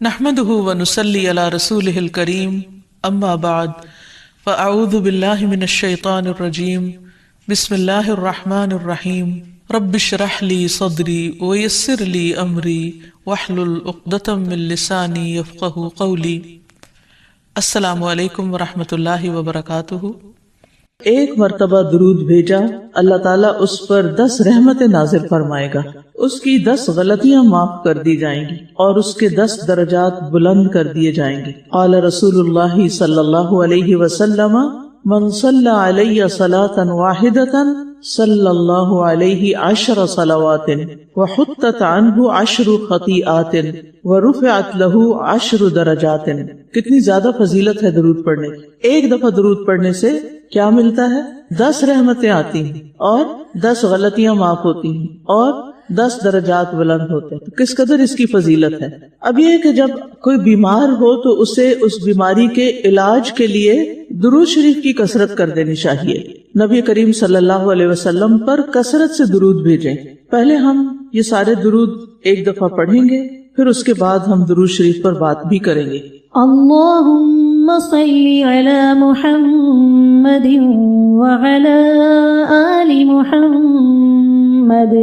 نحمده ونصلي على رسوله الكريم اما بعد فاعوذ بالله من الشيطان الرجيم بسم الله الرحمن الرحيم رب اشرح لي صدري ويسر لي امري واحلل عقدة من لساني يفقهوا قولي۔ السلام علیکم ورحمۃ اللہ وبرکاتہ۔ ایک مرتبہ درود بھیجا، اللہ تعالیٰ اس پر 10 رحمتیں نازل فرمائے گا، اس کی 10 غلطیاں معاف کر دی جائیں گی اور اس کے 10 درجات بلند کر دیے جائیں گے۔ قال رسول اللہ صلی اللہ علیہ وسلم من صلی علی صلاة واحدة صلی اللہ علیہ 10 صلوات وحطت عنہ 10 خطیئات ورفعت لہ 10 درجات۔ کتنی زیادہ فضیلت ہے درود پڑھنے کی۔ ایک دفعہ درود پڑھنے سے کیا ملتا ہے؟ 10 رحمتیں آتی ہیں اور 10 غلطیاں معاف ہوتی ہیں اور 10 درجات بلند ہوتے ہیں۔ کس قدر اس کی فضیلت ہے۔ اب یہ کہ جب کوئی بیمار ہو تو اسے اس بیماری کے علاج کے لیے درود شریف کی کثرت کر دینی چاہیے۔ نبی کریم صلی اللہ علیہ وسلم پر کثرت سے درود بھیجیں۔ پہلے ہم یہ سارے درود ایک دفعہ پڑھیں گے، پھر اس کے بعد ہم درود شریف پر بات بھی کریں گے۔ اللهم صل على محمد وعلى آل محمد۔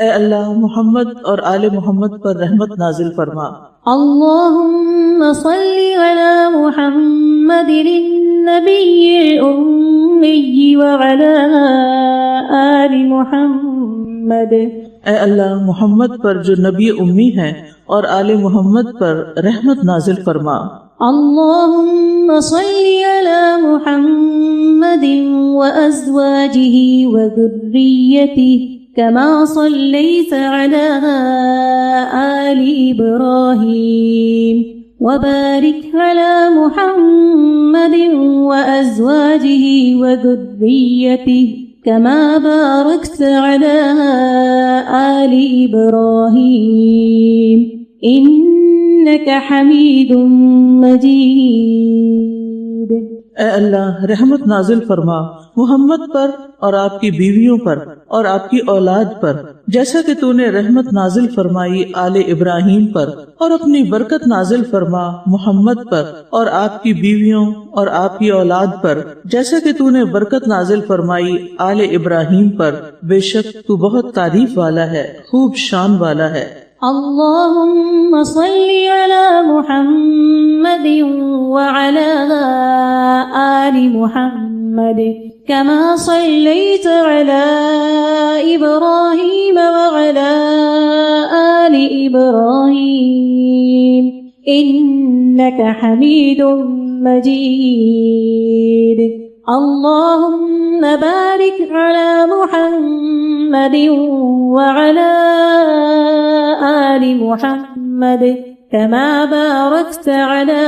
اے اللہ محمد اور آل محمد پر رحمت نازل فرما۔ اللهم صل على محمد النبي الأمي وعلى آل محمد۔ اے اللہ محمد پر جو نبی امی ہیں اور آل محمد پر رحمت نازل فرما۔ اللهم صل على محمد وأزواجه وذريته كما صليت على آل إبراهيم وبارك على محمد وأزواجه وذريته كما باركت على آل إبراهيم إنك حميد مجيد۔ اے اللہ رحمت نازل فرما محمد پر اور آپ کی بیویوں پر اور آپ کی اولاد پر، جیسا کہ تو نے رحمت نازل فرمائی آل ابراہیم پر، اور اپنی برکت نازل فرما محمد پر اور آپ کی بیویوں اور آپ کی اولاد پر، جیسا کہ تو نے برکت نازل فرمائی آل ابراہیم پر، بے شک تو بہت تعریف والا ہے، خوب شان والا ہے۔ اللهم صل على محمد وعلى آل محمد كما صليت على إبراهيم وعلى آل إبراهيم إنك حميد مجيد۔ اللهم بارك على محمد وعلى آل محمد كما باركت على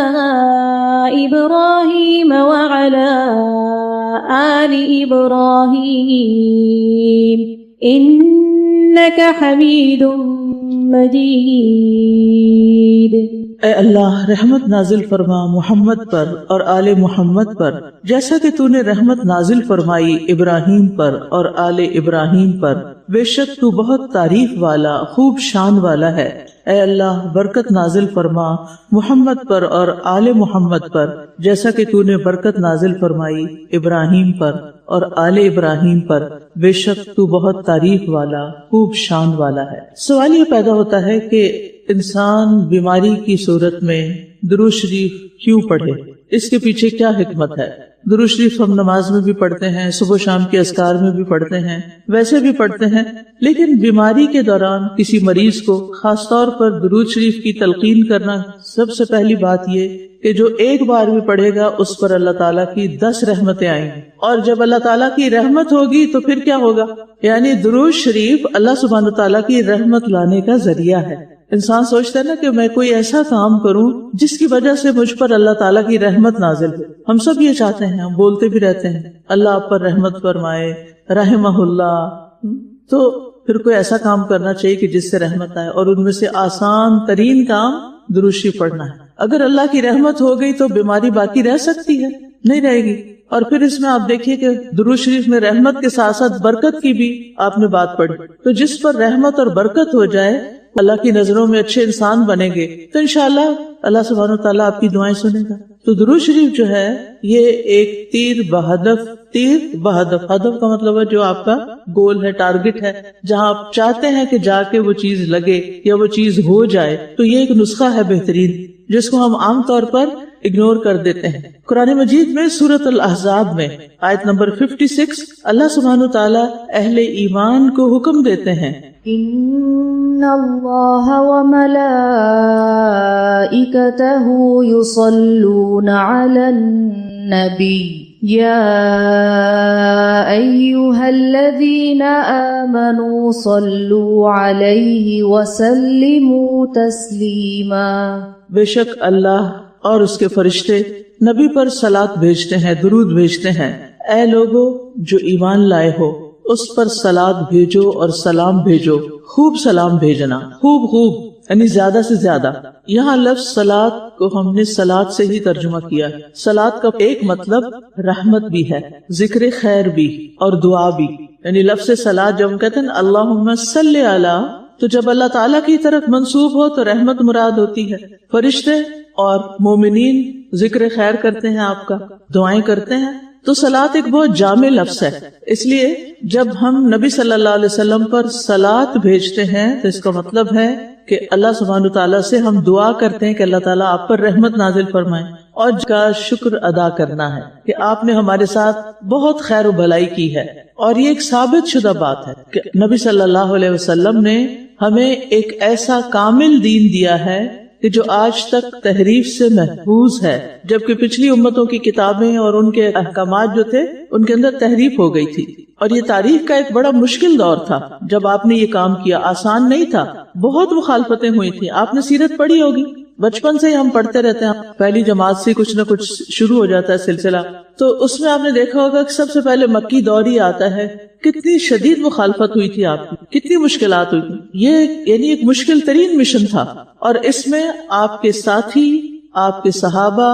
إبراهيم وعلى آل إبراهيم إنك حميد مجيد۔ اے اللہ رحمت نازل فرما محمد پر اور آل محمد پر، جیسا کہ تو نے رحمت نازل فرمائی ابراہیم پر اور آل ابراہیم پر، بے شک تو بہت تعریف والا خوب شان والا ہے۔ اے اللہ برکت نازل فرما محمد پر اور آل محمد پر، جیسا کہ تو نے برکت نازل فرمائی ابراہیم پر اور آل ابراہیم پر، بے شک تو بہت تعریف والا خوب شان والا ہے۔ سوال یہ پیدا ہوتا ہے کہ انسان بیماری کی صورت میں درود شریف کیوں پڑھے؟ اس کے پیچھے کیا حکمت ہے؟ درود شریف ہم نماز میں بھی پڑھتے ہیں، صبح شام کے اذکار میں بھی پڑھتے ہیں، ویسے بھی پڑھتے ہیں، لیکن بیماری کے دوران کسی مریض کو خاص طور پر درود شریف کی تلقین کرنا، سب سے پہلی بات یہ کہ جو ایک بار بھی پڑھے گا اس پر اللہ تعالیٰ کی 10 رحمتیں آئیں گی، اور جب اللہ تعالیٰ کی رحمت ہوگی تو پھر کیا ہوگا؟ یعنی درود شریف اللہ سبحانہ تعالیٰ کی رحمت لانے کا ذریعہ ہے۔ انسان سوچتا ہے نا کہ میں کوئی ایسا کام کروں جس کی وجہ سے مجھ پر اللہ تعالیٰ کی رحمت نازل ہو۔ ہم سب یہ چاہتے ہیں، ہم بولتے بھی رہتے ہیں اللہ آپ پر رحمت فرمائے رحمہ اللہ، تو پھر کوئی ایسا کام کرنا چاہیے کہ جس سے رحمت آئے، اور ان میں سے آسان ترین کام درود شریف پڑھنا ہے۔ اگر اللہ کی رحمت ہو گئی تو بیماری باقی رہ سکتی ہے؟ نہیں رہے گی۔ اور پھر اس میں آپ دیکھیے کہ درود شریف میں رحمت کے ساتھ ساتھ برکت کی بھی آپ نے بات پڑھی، تو جس پر رحمت اور برکت ہو جائے اللہ کی نظروں میں اچھے انسان بنیں گے تو انشاءاللہ اللہ سبحانہ وتعالیٰ آپ کی دعائیں سنے گا. تو درود شریف جو ہے یہ ایک تیر بہدف ہدف کا مطلب ہے جو آپ کا گول ہے، ٹارگٹ ہے، جہاں آپ چاہتے ہیں کہ جا کے وہ چیز لگے یا وہ چیز ہو جائے. تو یہ ایک نسخہ ہے بہترین جس کو ہم عام طور پر اگنور کر دیتے ہیں. قرآن مجید میں سورۃ الاحزاب میں آیت نمبر 56 اللہ سبحانہ تعالیٰ اہل ایمان کو حکم دیتے ہیں ان اللہ وملائکتہ یصلون علی النبی یا ایہا الذین آمنوا صلوا علیہ وسلموا تسلیما. بے شک اللہ اور اس کے فرشتے نبی پر صلات بھیجتے ہیں، درود بھیجتے ہیں. اے لوگو جو ایمان لائے ہو اس پر صلات بھیجو اور سلام بھیجو. خوب سلام بھیجنا، خوب یعنی زیادہ سے زیادہ. یہاں لفظ صلات کو ہم نے صلات سے ہی ترجمہ کیا. صلات کا ایک مطلب رحمت بھی ہے، ذکر خیر بھی اور دعا بھی. یعنی لفظ صلات جب ہم کہتے ہیں اللہم صلی علی، تو جب اللہ تعالیٰ کی طرف منسوب ہو تو رحمت مراد ہوتی ہے. فرشتے اور مومنین ذکر خیر کرتے ہیں، آپ کا دعائیں کرتے ہیں. تو صلات ایک بہت جامع لفظ ہے. اس لیے جب ہم نبی صلی اللہ علیہ وسلم پر صلات بھیجتے ہیں تو اس کا مطلب ہے کہ اللہ سبحانہ تعالیٰ سے ہم دعا کرتے ہیں کہ اللہ تعالیٰ آپ پر رحمت نازل فرمائے، اور کا شکر ادا کرنا ہے کہ آپ نے ہمارے ساتھ بہت خیر و بھلائی کی ہے. اور یہ ایک ثابت شدہ بات ہے کہ نبی صلی اللہ علیہ وسلم نے ہمیں ایک ایسا کامل دین دیا ہے کہ جو آج تک تحریف سے محفوظ ہے، جبکہ پچھلی امتوں کی کتابیں اور ان کے احکامات جو تھے ان کے اندر تحریف ہو گئی تھی. اور یہ تاریخ کا ایک بڑا مشکل دور تھا جب آپ نے یہ کام کیا. آسان نہیں تھا، بہت مخالفتیں ہوئی تھی. آپ نے سیرت پڑھی ہوگی، بچپن سے ہی ہم پڑھتے رہتے ہیں، پہلی جماعت سے کچھ نہ کچھ شروع ہو جاتا ہے سلسلہ. تو اس میں آپ نے دیکھا ہوگا کہ سب سے پہلے مکی دور ہی آتا ہے. کتنی شدید مخالفت ہوئی تھی آپ کی، کتنی مشکلات ہوئی تھی. یہ یعنی ایک مشکل ترین مشن تھا، اور اس میں آپ کے ساتھی، آپ کے صحابہ،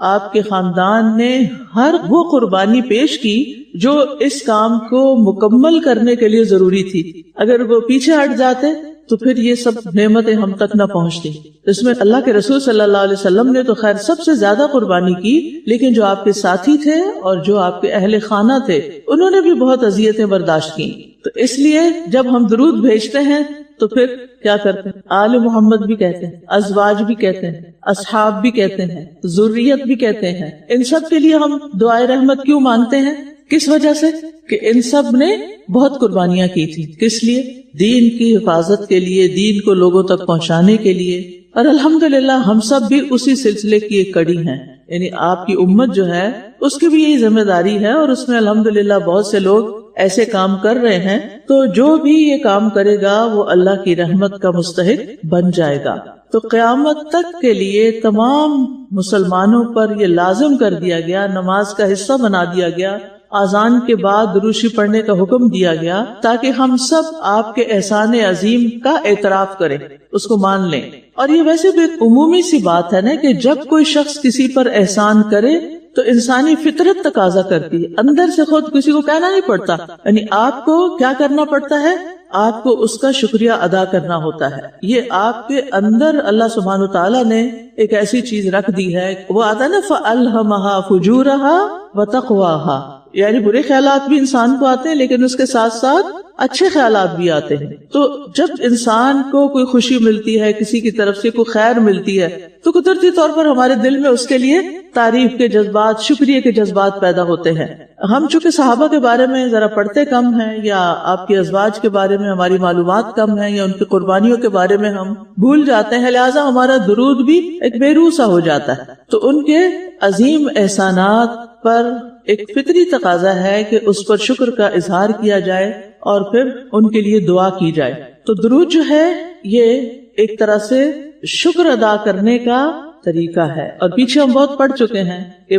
آپ کے خاندان نے ہر وہ قربانی پیش کی جو اس کام کو مکمل کرنے کے لیے ضروری تھی. اگر وہ پیچھے ہٹ جاتے تو پھر یہ سب نعمتیں ہم تک نہ پہنچتی. اس میں اللہ کے رسول صلی اللہ علیہ وسلم نے تو خیر سب سے زیادہ قربانی کی، لیکن جو آپ کے ساتھی تھے اور جو آپ کے اہل خانہ تھے انہوں نے بھی بہت اذیتیں برداشت کی. تو اس لیے جب ہم درود بھیجتے ہیں تو پھر کیا کرتے ہیں؟ آل محمد بھی کہتے ہیں، ازواج بھی کہتے ہیں، اصحاب بھی کہتے ہیں، ذریت بھی کہتے ہیں. ان سب کے لیے ہم دعائے رحمت کیوں مانتے ہیں؟ کس وجہ سے کہ ان سب نے بہت قربانیاں کی تھی. کس لیے؟ دین کی حفاظت کے لیے، دین کو لوگوں تک پہنچانے کے لیے. اور الحمدللہ ہم سب بھی اسی سلسلے کی ایک کڑی ہیں. یعنی آپ کی امت جو ہے اس کی بھی یہی ذمہ داری ہے، اور اس میں الحمدللہ بہت سے لوگ ایسے کام کر رہے ہیں. تو جو بھی یہ کام کرے گا وہ اللہ کی رحمت کا مستحق بن جائے گا. تو قیامت تک کے لیے تمام مسلمانوں پر یہ لازم کر دیا گیا، نماز کا حصہ بنا دیا گیا، اذان کے بعد درود شریف پڑھنے کا حکم دیا گیا، تاکہ ہم سب آپ کے احسان عظیم کا اعتراف کریں، اس کو مان لیں. اور یہ ویسے بھی ایک عمومی سی بات ہے نا کہ جب کوئی شخص کسی پر احسان کرے تو انسانی فطرت تقاضا کرتی ہے، اندر سے خود کسی کو کہنا نہیں پڑتا. یعنی آپ کو کیا کرنا پڑتا ہے؟ آپ کو اس کا شکریہ ادا کرنا ہوتا ہے. یہ آپ کے اندر اللہ سبحانہ تعالیٰ نے ایک ایسی چیز رکھ دی ہے، وہ آتا ہے نا فَأَلْهَمَهَا فُجُورَهَا وَتَقْوَاهَا. یعنی برے خیالات بھی انسان کو آتے ہیں لیکن اس کے ساتھ ساتھ اچھے خیالات بھی آتے ہیں. تو جب انسان کو کوئی خوشی ملتی ہے، کسی کی طرف سے کوئی خیر ملتی ہے، تو قدرتی طور پر ہمارے دل میں اس کے لیے تعریف کے جذبات، شکریہ کے جذبات پیدا ہوتے ہیں. ہم چونکہ صحابہ کے بارے میں ذرا پڑھتے کم ہیں، یا آپ کے ازواج کے بارے میں ہماری معلومات کم ہیں، یا ان کی قربانیوں کے بارے میں ہم بھول جاتے ہیں، لہٰذا ہمارا درود بھی ایک بے روح سا ہو جاتا ہے. تو ان کے عظیم احسانات پر ایک فطری تقاضا ہے کہ اس پر شکر کا اظہار کیا جائے اور پھر ان کے لیے دعا کی جائے. تو درود جو ہے یہ ایک طرح سے شکر ادا کرنے کا طریقہ ہے. اور پیچھے ہم بہت پڑھ چکے ہیں کہ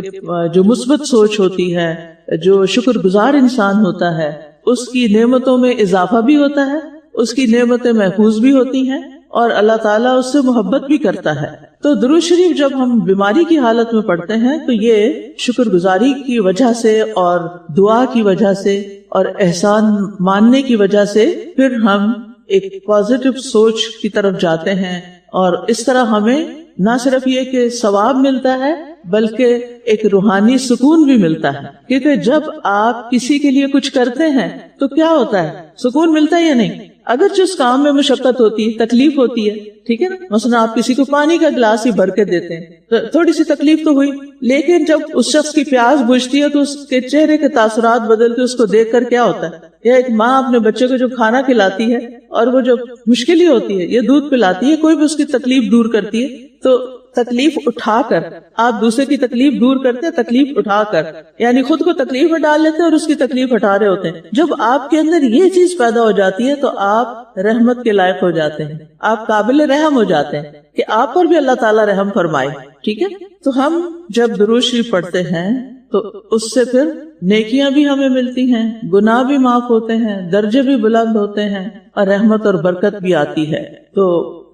جو مثبت سوچ ہوتی ہے، جو شکر گزار انسان ہوتا ہے، اس کی نعمتوں میں اضافہ بھی ہوتا ہے، اس کی نعمتیں محفوظ بھی ہوتی ہیں، اور اللہ تعالیٰ اس سے محبت بھی کرتا ہے. تو درود شریف جب ہم بیماری کی حالت میں پڑھتے ہیں تو یہ شکر گزاری کی وجہ سے اور دعا کی وجہ سے اور احسان ماننے کی وجہ سے پھر ہم ایک پازیٹو سوچ کی طرف جاتے ہیں، اور اس طرح ہمیں نہ صرف یہ کہ ثواب ملتا ہے بلکہ ایک روحانی سکون بھی ملتا ہے، کیونکہ جب آپ کسی کے لیے کچھ کرتے ہیں تو کیا ہوتا ہے، سکون ملتا ہے یا نہیں؟ اگرچہ اس کام میں مشقت ہوتی ہے، تکلیف ہوتی ہے، ٹھیک ہے نا، مثلا آپ کسی کو پانی کا گلاس ہی بھر کے دیتے ہیں تو تھوڑی سی تکلیف تو ہوئی، لیکن جب اس شخص کی پیاس بجھتی ہے تو اس کے چہرے کے تاثرات بدلتے، اس کو دیکھ کر کیا ہوتا ہے؟ یا ایک ماں اپنے بچے کو جو کھانا کھلاتی ہے اور وہ جو مشکل ہی ہوتی ہے، یہ دودھ پلاتی ہے، کوئی بھی اس کی تکلیف دور کرتی ہے، تو تکلیف اٹھا کر آپ دوسرے کی تکلیف دور کرتے ہیں، تکلیف اٹھا کر، یعنی خود کو تکلیف میں ڈال لیتے ہیں اور اس کی تکلیف ہٹا رہے ہوتے ہیں۔ جب آپ کے اندر یہ چیز پیدا ہو جاتی ہے تو آپ رحمت کے لائق ہو جاتے ہیں، آپ قابل رحم ہو جاتے ہیں کہ آپ پر بھی اللہ تعالیٰ رحم فرمائے، ٹھیک ہے۔ تو ہم جب درود شریف پڑھتے ہیں تو اس سے پھر نیکیاں بھی ہمیں ملتی ہیں، گناہ بھی معاف ہوتے ہیں، درجے بھی بلند ہوتے ہیں، اور رحمت اور برکت بھی آتی ہے۔ تو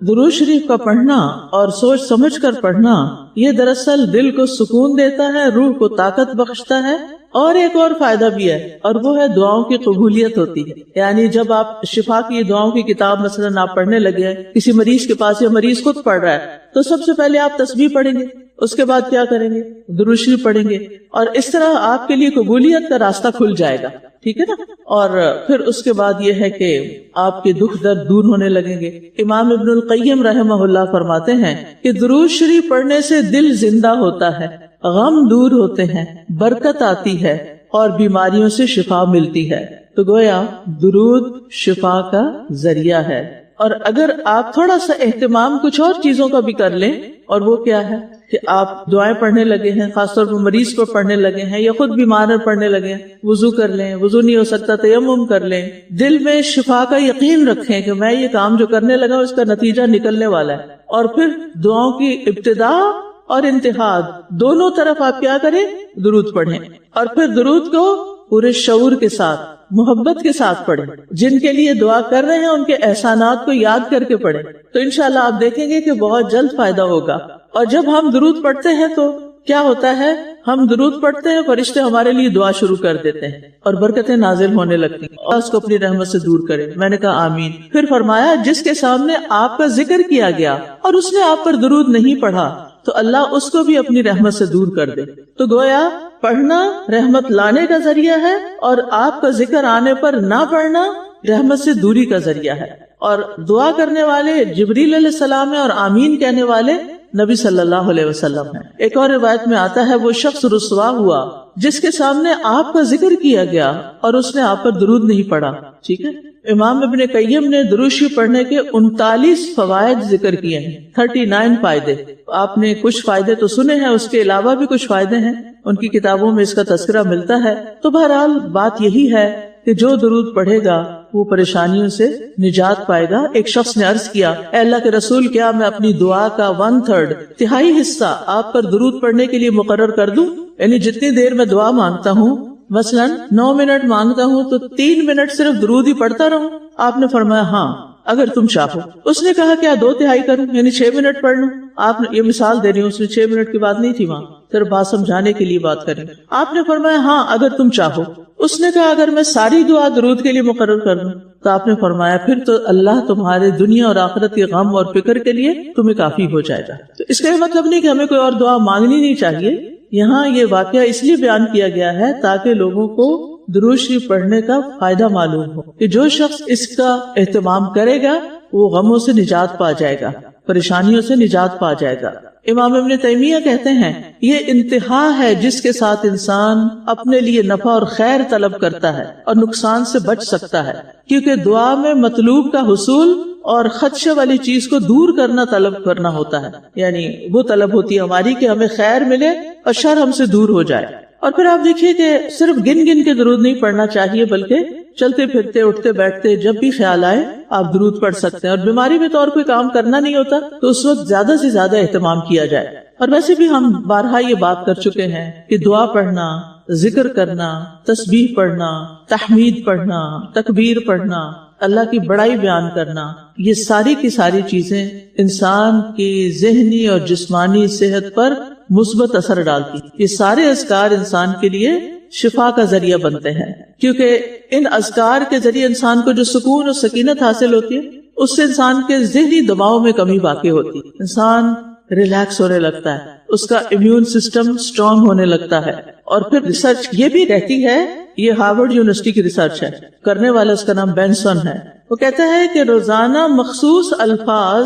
درود شریف کا پڑھنا اور سوچ سمجھ کر پڑھنا یہ دراصل دل کو سکون دیتا ہے، روح کو طاقت بخشتا ہے، اور ایک اور فائدہ بھی ہے، اور وہ ہے دعاؤں کی قبولیت ہوتی ہے۔ یعنی جب آپ شفا کی دعاؤں کی کتاب مثلا آپ پڑھنے لگے کسی مریض کے پاس، یا مریض خود پڑھ رہا ہے، تو سب سے پہلے آپ تسبیح پڑھیں گے، اس کے بعد کیا کریں گے؟ درود شریف پڑھیں گے، اور اس طرح آپ کے لیے قبولیت کا راستہ کھل جائے گا، ٹھیک ہے نا۔ اور پھر اس کے بعد یہ ہے کہ آپ کے دکھ درد دور ہونے لگیں گے۔ امام ابن القیم رحمہ اللہ فرماتے ہیں کہ درود شریف پڑھنے سے دل زندہ ہوتا ہے، غم دور ہوتے ہیں، برکت آتی ہے، اور بیماریوں سے شفا ملتی ہے۔ تو گویا درود شفا کا ذریعہ ہے۔ اور اگر آپ تھوڑا سا اہتمام کچھ اور چیزوں کا بھی کر لیں، اور وہ کیا ہے کہ آپ دعائیں پڑھنے لگے ہیں، خاص طور پر مریض کو پڑھنے لگے ہیں، یا خود بیمار ہے پڑھنے لگے ہیں، وضو کر لیں، وضو نہیں ہو سکتا تیمم کر لیں، دل میں شفا کا یقین رکھیں کہ میں یہ کام جو کرنے لگا اس کا نتیجہ نکلنے والا ہے، اور پھر دعاؤں کی ابتدا اور انتہا دونوں طرف آپ کیا کریں؟ درود پڑھیں، اور پھر درود کو پورے شعور کے ساتھ، محبت کے ساتھ پڑھیں، جن کے لیے دعا کر رہے ہیں ان کے احسانات کو یاد کر کے پڑھیں، تو انشاءاللہ آپ دیکھیں گے کہ بہت جلد فائدہ ہوگا۔ اور جب ہم درود پڑھتے ہیں تو کیا ہوتا ہے، ہم درود پڑھتے ہیں، فرشتے ہمارے لیے دعا شروع کر دیتے ہیں اور برکتیں نازل ہونے لگتی ہیں، اور اس کو اپنی رحمت سے دور کرے۔ میں نے کہا آمین۔ پھر فرمایا جس کے سامنے آپ کا ذکر کیا گیا اور اس نے آپ پر درود نہیں پڑھا تو اللہ اس کو بھی اپنی رحمت سے دور کر دے۔ تو گویا پڑھنا رحمت لانے کا ذریعہ ہے، اور آپ کا ذکر آنے پر نہ پڑھنا رحمت سے دوری کا ذریعہ ہے۔ اور دعا کرنے والے جبریل علیہ السلام ہیں، اور آمین کہنے والے نبی صلی اللہ علیہ وسلم ہیں۔ ایک اور روایت میں آتا ہے وہ شخص رسوا ہوا جس کے سامنے آپ کا ذکر کیا گیا اور اس نے آپ پر درود نہیں پڑھا، ٹھیک ہے۔ امام ابن قیم نے درود شریف پڑھنے کے 39 فوائد ذکر کیے ہیں، 39 فائدے۔ آپ نے کچھ فائدے تو سنے ہیں، اس کے علاوہ بھی کچھ فائدے ہیں، ان کی کتابوں میں اس کا تذکرہ ملتا ہے۔ تو بہرحال بات یہی ہے کہ جو درود پڑھے گا وہ پریشانیوں سے نجات پائے گا۔ ایک شخص نے عرض کیا، اے اللہ کے رسول، کیا میں اپنی دعا کا 1/3 تہائی حصہ آپ پر درود پڑھنے کے لیے مقرر کر دوں؟ یعنی جتنی دیر میں دعا مانگتا ہوں، مثلا 9 منٹ مانگتا ہوں تو 3 منٹ صرف درود ہی پڑھتا رہوں؟ آپ نے فرمایا ہاں اگر تم چاہو۔ اس نے کہا کیا 2/3 کروں، یعنی 6 منٹ پڑھ لوں؟ آپ نے یہ مثال دے رہی ہوں، اس نے 6 منٹ کی بات نہیں تھی وہاں، صرف بات سمجھانے کے لیے بات کریں۔ آپ نے فرمایا ہاں اگر تم چاہو۔ اس نے کہا اگر میں ساری دعا درود کے لیے مقرر کر دوں؟ تو آپ نے فرمایا پھر تو اللہ تمہارے دنیا اور آخرت کے غم اور فکر کے لیے تمہیں کافی ہو جائے گا۔ تو اس کا یہ مطلب نہیں کہ ہمیں کوئی اور دعا مانگنی نہیں چاہیے، یہاں یہ واقعہ اس لیے بیان کیا گیا ہے تاکہ لوگوں کو درود شریف پڑھنے کا فائدہ معلوم ہو، کہ جو شخص اس کا اہتمام کرے گا وہ غموں سے نجات پا جائے گا، پریشانیوں سے نجات پا جائے گا۔ امام ابن تیمیہ کہتے ہیں یہ انتہا ہے جس کے ساتھ انسان اپنے لیے نفع اور خیر طلب کرتا ہے اور نقصان سے بچ سکتا ہے، کیونکہ دعا میں مطلوب کا حصول اور خدشے والی چیز کو دور کرنا طلب کرنا ہوتا ہے، یعنی وہ طلب ہوتی ہے ہماری کہ ہمیں خیر ملے اور شر ہم سے دور ہو جائے۔ اور پھر آپ دیکھیے کہ صرف گن گن کے درود نہیں پڑھنا چاہیے، بلکہ چلتے پھرتے اٹھتے بیٹھتے جب بھی خیال آئے آپ درود پڑھ سکتے ہیں۔ اور بیماری میں تو اور کوئی کام کرنا نہیں ہوتا تو اس وقت زیادہ سے زیادہ اہتمام کیا جائے۔ اور ویسے بھی ہم بارہا یہ بات کر چکے ہیں کہ دعا پڑھنا، ذکر کرنا، تسبیح پڑھنا، تحمید پڑھنا، تکبیر پڑھنا، اللہ کی بڑائی بیان کرنا، یہ ساری کی ساری چیزیں انسان کی ذہنی اور جسمانی صحت پر مثبت اثر ڈالتی۔ یہ سارے اذکار انسان کے لیے شفا کا ذریعہ بنتے ہیں، کیونکہ ان اذکار کے ذریعے انسان کو جو سکون اور سکینت حاصل ہوتی ہے اس سے انسان کے ذہنی دباؤ میں کمی واقع ہوتی ہے، انسان ریلیکس ہونے لگتا ہے، اس کا امیون سسٹم سٹرونگ ہونے لگتا ہے. اور پھر ریسرچ یہ بھی رہتی ہے، یہ ہارورڈ یونیورسٹی کی ریسرچ ہے، کرنے والا اس کا نام بینسن ہے. وہ کہتا ہے کہ روزانہ مخصوص الفاظ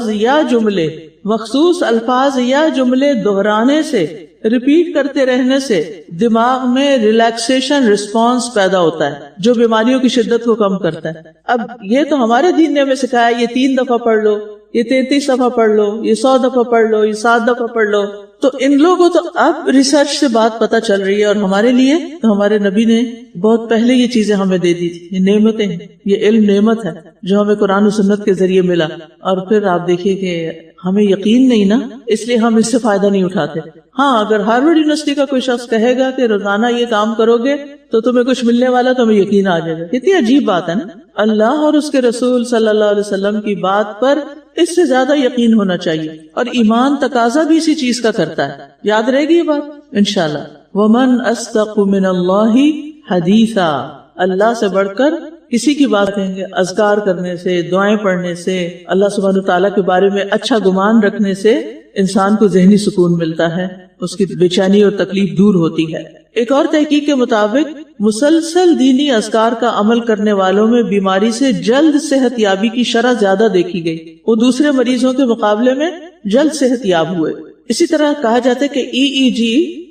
یا جملے دہرانے سے، ریپیٹ کرتے رہنے سے دماغ میں ریلیکسیشن رسپانس پیدا ہوتا ہے جو بیماریوں کی شدت کو کم کرتا ہے. اب یہ تو ہمارے دین نے ہمیں سکھایا یہ 3 دفعہ پڑھ لو، یہ 33 دفعہ پڑھ لو، یہ 100 دفعہ پڑھ لو، یہ 7 دفعہ پڑھ لو. تو ان لوگوں تو اب ریسرچ سے بات پتہ چل رہی ہے، اور ہمارے لیے تو ہمارے نبی نے بہت پہلے یہ چیزیں ہمیں دے دی تھی. یہ نعمتیں ہیں، یہ علم نعمت ہے جو ہمیں قرآن و سنت کے ذریعے ملا. اور پھر آپ دیکھیے کہ ہمیں یقین نہیں نا، اس لیے ہم اس سے فائدہ نہیں اٹھاتے. ہاں اگر ہارورڈ یونیورسٹی کا کوئی شخص کہے گا کہ روزانہ یہ کام کرو گے تو تمہیں کچھ ملنے والا، تو ہمیں یقین آ جائے گا. کتنی عجیب بات ہے نا. اللہ اور اس کے رسول صلی اللہ علیہ وسلم کی بات پر اس سے زیادہ یقین ہونا چاہیے، اور ایمان تقاضا بھی اسی چیز کا کرتا ہے. یاد رہے گی یہ بات انشاءاللہ. وَمَنْ أَصْدَقُ مِنَ اللَّهِ حَدِيثًا، اللہ سے بڑھ کر کسی کی بات کہیں گے. اذکار کرنے سے، دعائیں پڑھنے سے، اللہ سبحانہ تعالیٰ کے بارے میں اچھا گمان رکھنے سے انسان کو ذہنی سکون ملتا ہے، اس کی بے چینی اور تکلیف دور ہوتی ہے. ایک اور تحقیق کے مطابق مسلسل دینی اذکار کا عمل کرنے والوں میں بیماری سے جلد صحت یابی کی شرح زیادہ دیکھی گئی. وہ دوسرے مریضوں کے مقابلے میں جلد صحت یاب ہوئے. اسی طرح کہا جاتا ہے کہ EEG،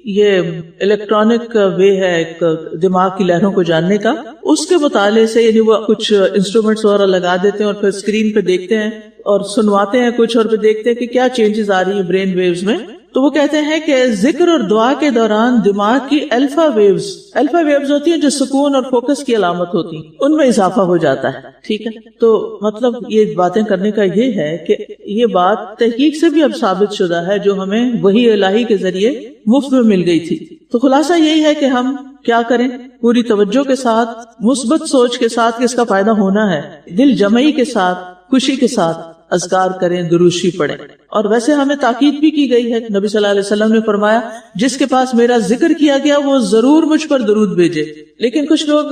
یہ الیکٹرانک وے ہے ایک دماغ کی لہروں کو جاننے کا، اس کے مطالعے سے، یعنی وہ کچھ انسٹرومنٹس وغیرہ لگا دیتے ہیں اور پھر اسکرین پہ دیکھتے ہیں اور سنواتے ہیں کچھ، اور پھر دیکھتے ہیں کہ کیا چینجز آ رہی ہیں برین ویوز میں. تو وہ کہتے ہیں کہ ذکر اور دعا کے دوران دماغ کی الفا ویوز ہوتی ہیں جو سکون اور فوکس کی علامت ہوتی ہیں، ان میں اضافہ ہو جاتا ہے. ٹھیک ہے، تو مطلب یہ باتیں کرنے کا یہ ہے کہ یہ بات تحقیق سے بھی اب ثابت شدہ ہے جو ہمیں وحی الہی کے ذریعے مفت میں مل گئی تھی. تو خلاصہ یہی ہے کہ ہم کیا کریں، پوری توجہ کے ساتھ، مثبت سوچ کے ساتھ کہ اس کا فائدہ ہونا ہے، دل جمعی کے ساتھ، خوشی کے ساتھ اذکار کریں، درود شریف پڑھیں. اور ویسے ہمیں تاکید بھی کی گئی ہے، نبی صلی اللہ علیہ وسلم نے فرمایا جس کے پاس میرا ذکر کیا گیا وہ ضرور مجھ پر درود بھیجے. لیکن کچھ لوگ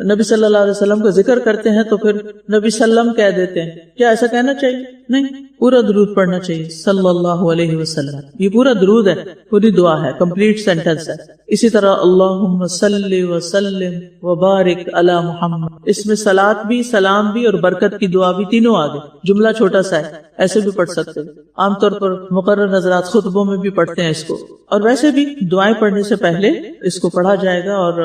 نبی صلی اللہ علیہ وسلم کا ذکر کرتے ہیں تو پھر نبی سلم کہہ دیتے ہیں. کیا ایسا کہنا چاہیے؟ نہیں، پورا درود پڑھنا چاہیے صلی اللہ علیہ وسلم. یہ پورا درود ہے، پوری دعا ہے، کمپلیٹ سینٹنس ہے. اسی طرح اللہم صلی وسلم وبارک علی محمد، اس میں صلاۃ بھی، سلام بھی اور برکت کی دعا بھی، تینوں آ گئے. جملہ چھوٹا سا ہے، ایسے بھی پڑھ سکتے ہیں. عام طور پر مقرر نظرات خطبوں میں بھی پڑھتے ہیں اس کو، اور ویسے بھی دعائیں پڑھنے سے پہلے اس کو پڑھا جائے گا، اور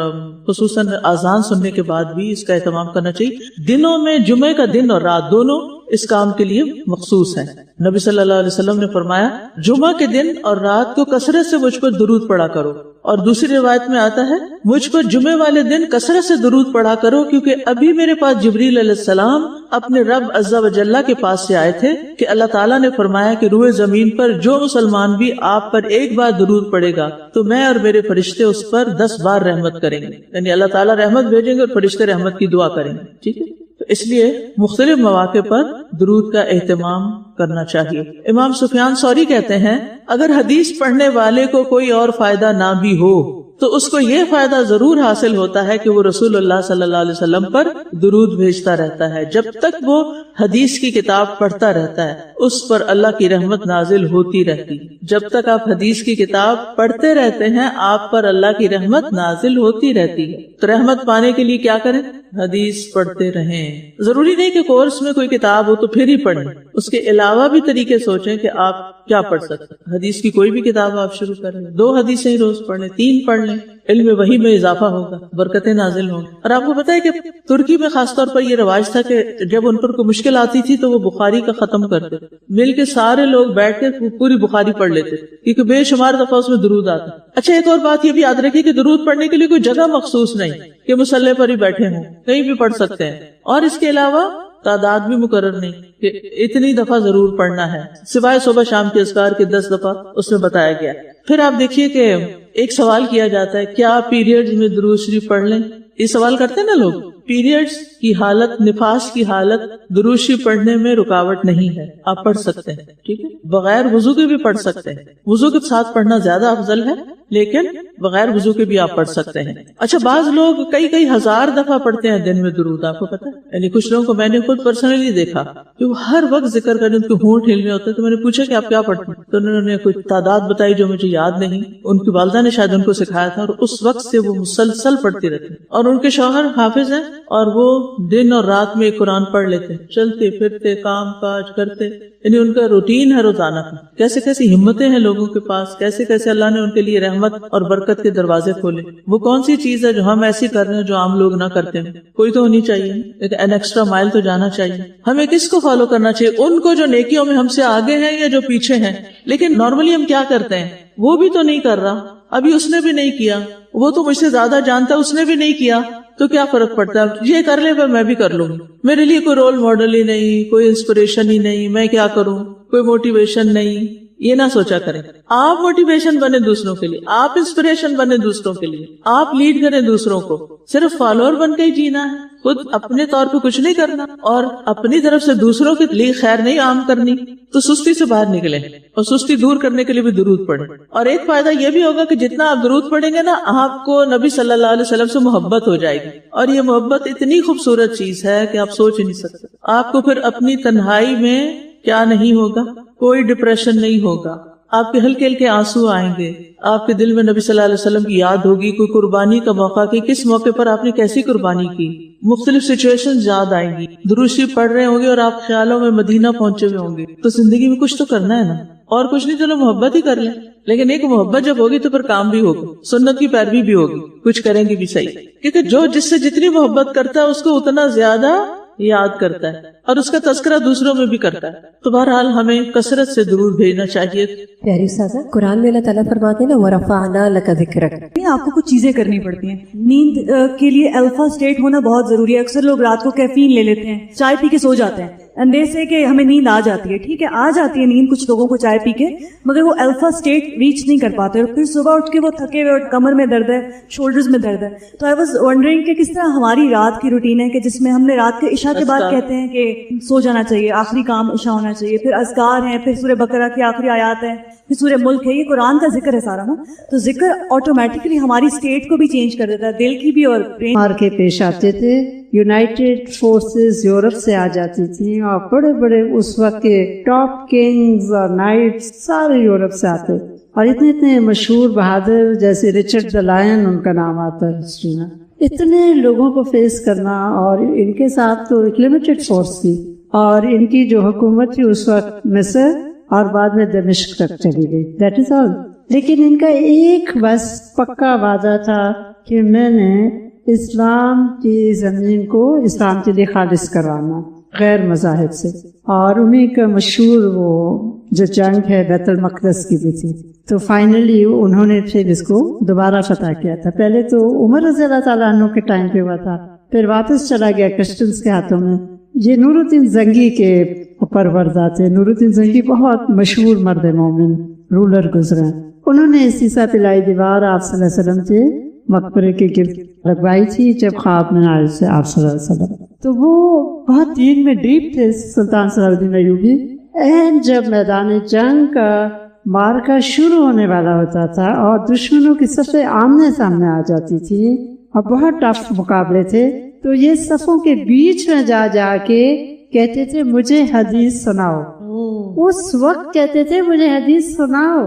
خصوصاً اذان سننے کے بعد بھی اس کا اہتمام کرنا چاہیے. دنوں میں جمعے کا دن اور رات دونوں اس کام کے لیے مخصوص ہیں. نبی صلی اللہ علیہ وسلم نے فرمایا جمعہ کے دن اور رات کو کثرت سے مجھ پر درود پڑھا کرو. اور دوسری روایت میں آتا ہے مجھ پر جمعے والے دن کثرت سے درود پڑھا کرو، کیونکہ ابھی میرے پاس جبریل علیہ السلام اپنے رب عز و جل کے پاس سے آئے تھے کہ اللہ تعالیٰ نے فرمایا کہ روئے زمین پر جو مسلمان بھی آپ پر ایک بار درود پڑے گا تو میں اور میرے فرشتے اس پر 10 بار رحمت کریں گے. یعنی اللہ تعالیٰ رحمت بھیجیں گے اور فرشتے رحمت کی دعا کریں گے. ٹھیک ہے، تو اس لیے مختلف مواقع پر درود کا اہتمام کرنا چاہیے. امام سفیان ثوری کہتے ہیں اگر حدیث پڑھنے والے کو کوئی اور فائدہ نہ بھی ہو تو اس کو یہ فائدہ ضرور حاصل ہوتا ہے کہ وہ رسول اللہ صلی اللہ علیہ وسلم پر درود بھیجتا رہتا ہے. جب تک وہ حدیث کی کتاب پڑھتا رہتا ہے اس پر اللہ کی رحمت نازل ہوتی رہتی ہے. جب تک آپ حدیث کی کتاب پڑھتے رہتے ہیں آپ پر اللہ کی رحمت نازل ہوتی رہتی ہے. تو رحمت پانے کے لیے کیا کریں؟ حدیث پڑھتے رہیں. ضروری نہیں کہ کورس میں کوئی کتاب ہو تو پھر ہی پڑھیں، اس کے علاوہ بھی طریقے سوچیں کہ آپ کیا پڑھ سکتے. حدیث کی کوئی بھی کتاب آپ شروع کریں، 2 حدیثیں ہی روز پڑھ لیں، 3 پڑھ لیں، علم وحی میں اضافہ ہوگا، برکتیں نازل ہوں گی. اور آپ کو پتا ہے کہ ترکی میں خاص طور پر یہ رواج تھا کہ جب ان پر کوئی مشکل آتی تھی تو وہ بخاری کا ختم کرتے، مل کے سارے لوگ بیٹھ کے پوری بخاری پڑھ لیتے کیونکہ بے شمار دفعہ اس میں درود آتا. اچھا، ایک اور بات یہ بھی یاد رکھیے کہ درود پڑھنے کے لیے کوئی جگہ مخصوص نہیں کہ مصلی پر ہی بیٹھے ہوں، کہیں بھی پڑھ سکتے ہیں. اور اس کے علاوہ تعداد بھی مقرر نہیں کہ اتنی دفعہ ضرور پڑھنا ہے، سوائے صبح شام کے اذکار کے 10 دفعہ اس میں بتایا گیا. پھر آپ دیکھیے کہ ایک سوال کیا جاتا ہے کیا پیریڈز میں درود شریف پڑھ لیں؟ یہ سوال کرتے ہیں نا لوگ. پیریڈز کی حالت، نفاس کی حالت درود شریف پڑھنے میں رکاوٹ نہیں ہے، آپ پڑھ سکتے ہیں. ٹھیک ہے، بغیر وضو کے بھی پڑھ سکتے ہیں. وضو کے ساتھ پڑھنا زیادہ افضل ہے لیکن بغیر وضو کے بھی آپ پڑھ سکتے ہیں. اچھا بعض لوگ کئی ہزار دفعہ پڑھتے ہیں دن میں درود، آپ کو پتا ہے؟ یعنی کچھ لوگوں کو میں نے خود پرسنلی دیکھا کہ وہ ہر وقت ذکر کرنے، ان کے ہونٹ ہلنے ہوتے. تو میں نے پوچھا کہ آپ کیا پڑھتے ہیں؟ تو انہوں نے کوئی تعداد بتائی جو مجھے یاد نہیں. ان کی والدہ نے شاید ان کو سکھایا تھا، اور اس وقت سے وہ مسلسل پڑھتی رہتی. اور ان کے شوہر حافظ ہیں، اور وہ دن اور رات میں قرآن پڑھ لیتے ہیں، چلتے پھرتے کام کاج کرتے. یعنی ان کا روٹین ہے روزانہ کا. کیسے کیسی ہمتیں ہیں لوگوں کے پاس، کیسے کیسے اللہ نے ان کے لیے رحمت اور برکت کے دروازے کھولے. وہ کون سی چیز ہے جو ہم ایسی کر رہے ہیں جو عام لوگ نہ کرتے ہیں؟ کوئی تو ہونی چاہیے، ایک ایکسٹرا مائل تو جانا چاہیے. ہمیں کس کو فالو کرنا چاہیے؟ ان کو جو نیکیوں میں ہم سے آگے ہیں یا جو پیچھے ہیں. لیکن نارملی ہم کیا کرتے ہیں؟ وہ بھی تو نہیں کر رہا، ابھی اس نے بھی نہیں کیا، وہ تو مجھ سے زیادہ جانتا ہے، اس نے بھی نہیں کیا، تو کیا فرق پڑتا ہے؟ یہ کر لے پر میں بھی کر لوں گی. میرے لیے کوئی رول ماڈل ہی نہیں، کوئی انسپریشن ہی نہیں، میں کیا کروں؟ کوئی موٹیویشن نہیں. یہ نہ سوچا کریں. آپ موٹیویشن بنے دوسروں کے لیے، آپ انسپریشن بنے دوسروں کے لیے، آپ لیڈ کریں دوسروں کو. صرف فالوور بن کے ہی جینا ہے، خود اپنے طور پہ کچھ نہیں کرنا، اور اپنی طرف سے دوسروں کے لیے خیر نہیں عام کرنی. تو سستی سے باہر نکلیں، اور سستی دور کرنے کے لیے بھی درود پڑھیں. اور ایک فائدہ یہ بھی ہوگا کہ جتنا آپ درود پڑھیں گے نا، آپ کو نبی صلی اللہ علیہ وسلم سے محبت ہو جائے گی. اور یہ محبت اتنی خوبصورت چیز ہے کہ آپ سوچ ہی نہیں سکتے. آپ کو پھر اپنی تنہائی میں کیا نہیں ہوگا؟ کوئی ڈپریشن نہیں ہوگا. آپ کے ہلکے ہلکے آنسو آئیں گے. آپ کے دل میں نبی صلی اللہ علیہ وسلم کی یاد ہوگی، کوئی قربانی کا موقع کہ کس موقع پر آپ نے کیسی قربانی کی. مختلف سچویشن یاد آئیں گی. درود شریف پڑھ رہے ہوں گے اور آپ خیالوں میں مدینہ پہنچے ہوئے ہوں گے. تو زندگی میں کچھ تو کرنا ہے نا، اور کچھ نہیں، چلو محبت ہی کر لیں. لیکن ایک محبت جب ہوگی تو پھر کام بھی ہوگا، سنت کی پیروی بھی ہوگی، کچھ کریں گے بھی صحیح. کیونکہ جو جس سے جتنی محبت کرتا ہے اس کو اتنا زیادہ یاد کرتا ہے، اور اس کا تذکرہ دوسروں میں بھی کرتا ہے. تو بہرحال ہمیں کثرت سے درود بھیجنا چاہیے. پیاری استاذہ، قرآن میں اللہ تعالیٰ فرماتے ہیں نا وَرَفَعْنَا لَكَ ذِكْرَكَ. آپ کو کچھ چیزیں کرنی پڑتی ہیں. نیند کے لیے الفا اسٹیٹ ہونا بہت ضروری ہے. اکثر لوگ رات کو کیفین لے لیتے ہیں، چائے پی کے سو جاتے ہیں اندے سے کہ ہمیں نیند آ جاتی ہے. ٹھیک ہے، آ جاتی ہے نیند کچھ لوگوں کو چائے پی کے، مگر وہ الفا اسٹیٹ ریچ نہیں کر پاتے، اور پھر صبح اٹھ کے وہ تھکے ہوئے، کمر میں درد ہے، شولڈرز میں درد ہے. تو آئی واز ونڈرنگ کہ کس طرح ہماری رات کی روٹین ہے کہ جس میں ہم نے رات کے عشاء کے بعد کہتے ہیں کہ سو جانا چاہیے، آخری کام عشاء ہونا چاہیے، پھر اذکار ہیں، پھر سورہ بقرہ کی آخری آیات ہیں، پھر سورہ ملک ہے. یہ قرآن کا ذکر ہے سارا نا. تو ذکر آٹومیٹکلی ہماری اسٹیٹ کو بھی چینج کر دیتا ہے، دل کی بھی اور برین. مار کے پیش آتے تھے. یونائٹڈ فورسز یورپ سے آ جاتی تھیں، اور بڑے بڑے اس وقت کے ٹاپ کنگز اور نائٹس سارے یورپ سے آتے، اور اتنے اتنے مشہور بہادر جیسے رچرڈ دی لائن ان کا نام آتا ہے ہسٹری میں. اتنے لوگوں کو فیس کرنا، اور ان کے ساتھ تو ایک لمیٹڈ فورس تھی، اور ان کی جو حکومت تھی اس وقت مصر اور بعد میں دمشق تک چلی گئی. دیٹ از آل. لیکن ان کا ایک بس پکا وعدہ تھا کہ میں نے اسلام کی زمین کو اسلام کے لیے خالص کروانا غیر مذاہب سے. اور انہیں کا مشہور وہ جو جنگ ہے بیت المقدس کی بھی تھی. تو فائنلی انہوں نے پھر اس کو دوبارہ فتح کیا تھا. پہلے تو عمر رضی اللہ تعالیٰ عنہ کے ٹائم پہ ہوا تھا، پھر واپس چلا گیا کرسچنس کے ہاتھوں میں. یہ نور الدین زنگی کے پروردہ تھے. نور الدین زنگی بہت مشہور مرد مومن رولر گزرے. انہوں نے سیسا پلائی دیوار آپ صلی اللہ علیہ وسلم کے مقبرے کے گرد لگوائی تھی جب خواب میں آئے سے آپ صلی اللہ علیہ وسلم. تو وہ بہت دین میں ڈیپ تھے سلطان صلاح الدین ایوبی. اینڈ جب میدان جنگ کا مارکا شروع ہونے والا ہوتا تھا اور دشمنوں کی صفیں آمنے سامنے آ جاتی تھی اور بہت ٹف مقابلے تھے، تو یہ صفوں کے بیچ میں جا جا کے کہتے تھے مجھے حدیث سناؤ. اس وقت کہتے تھے مجھے حدیث سناؤ.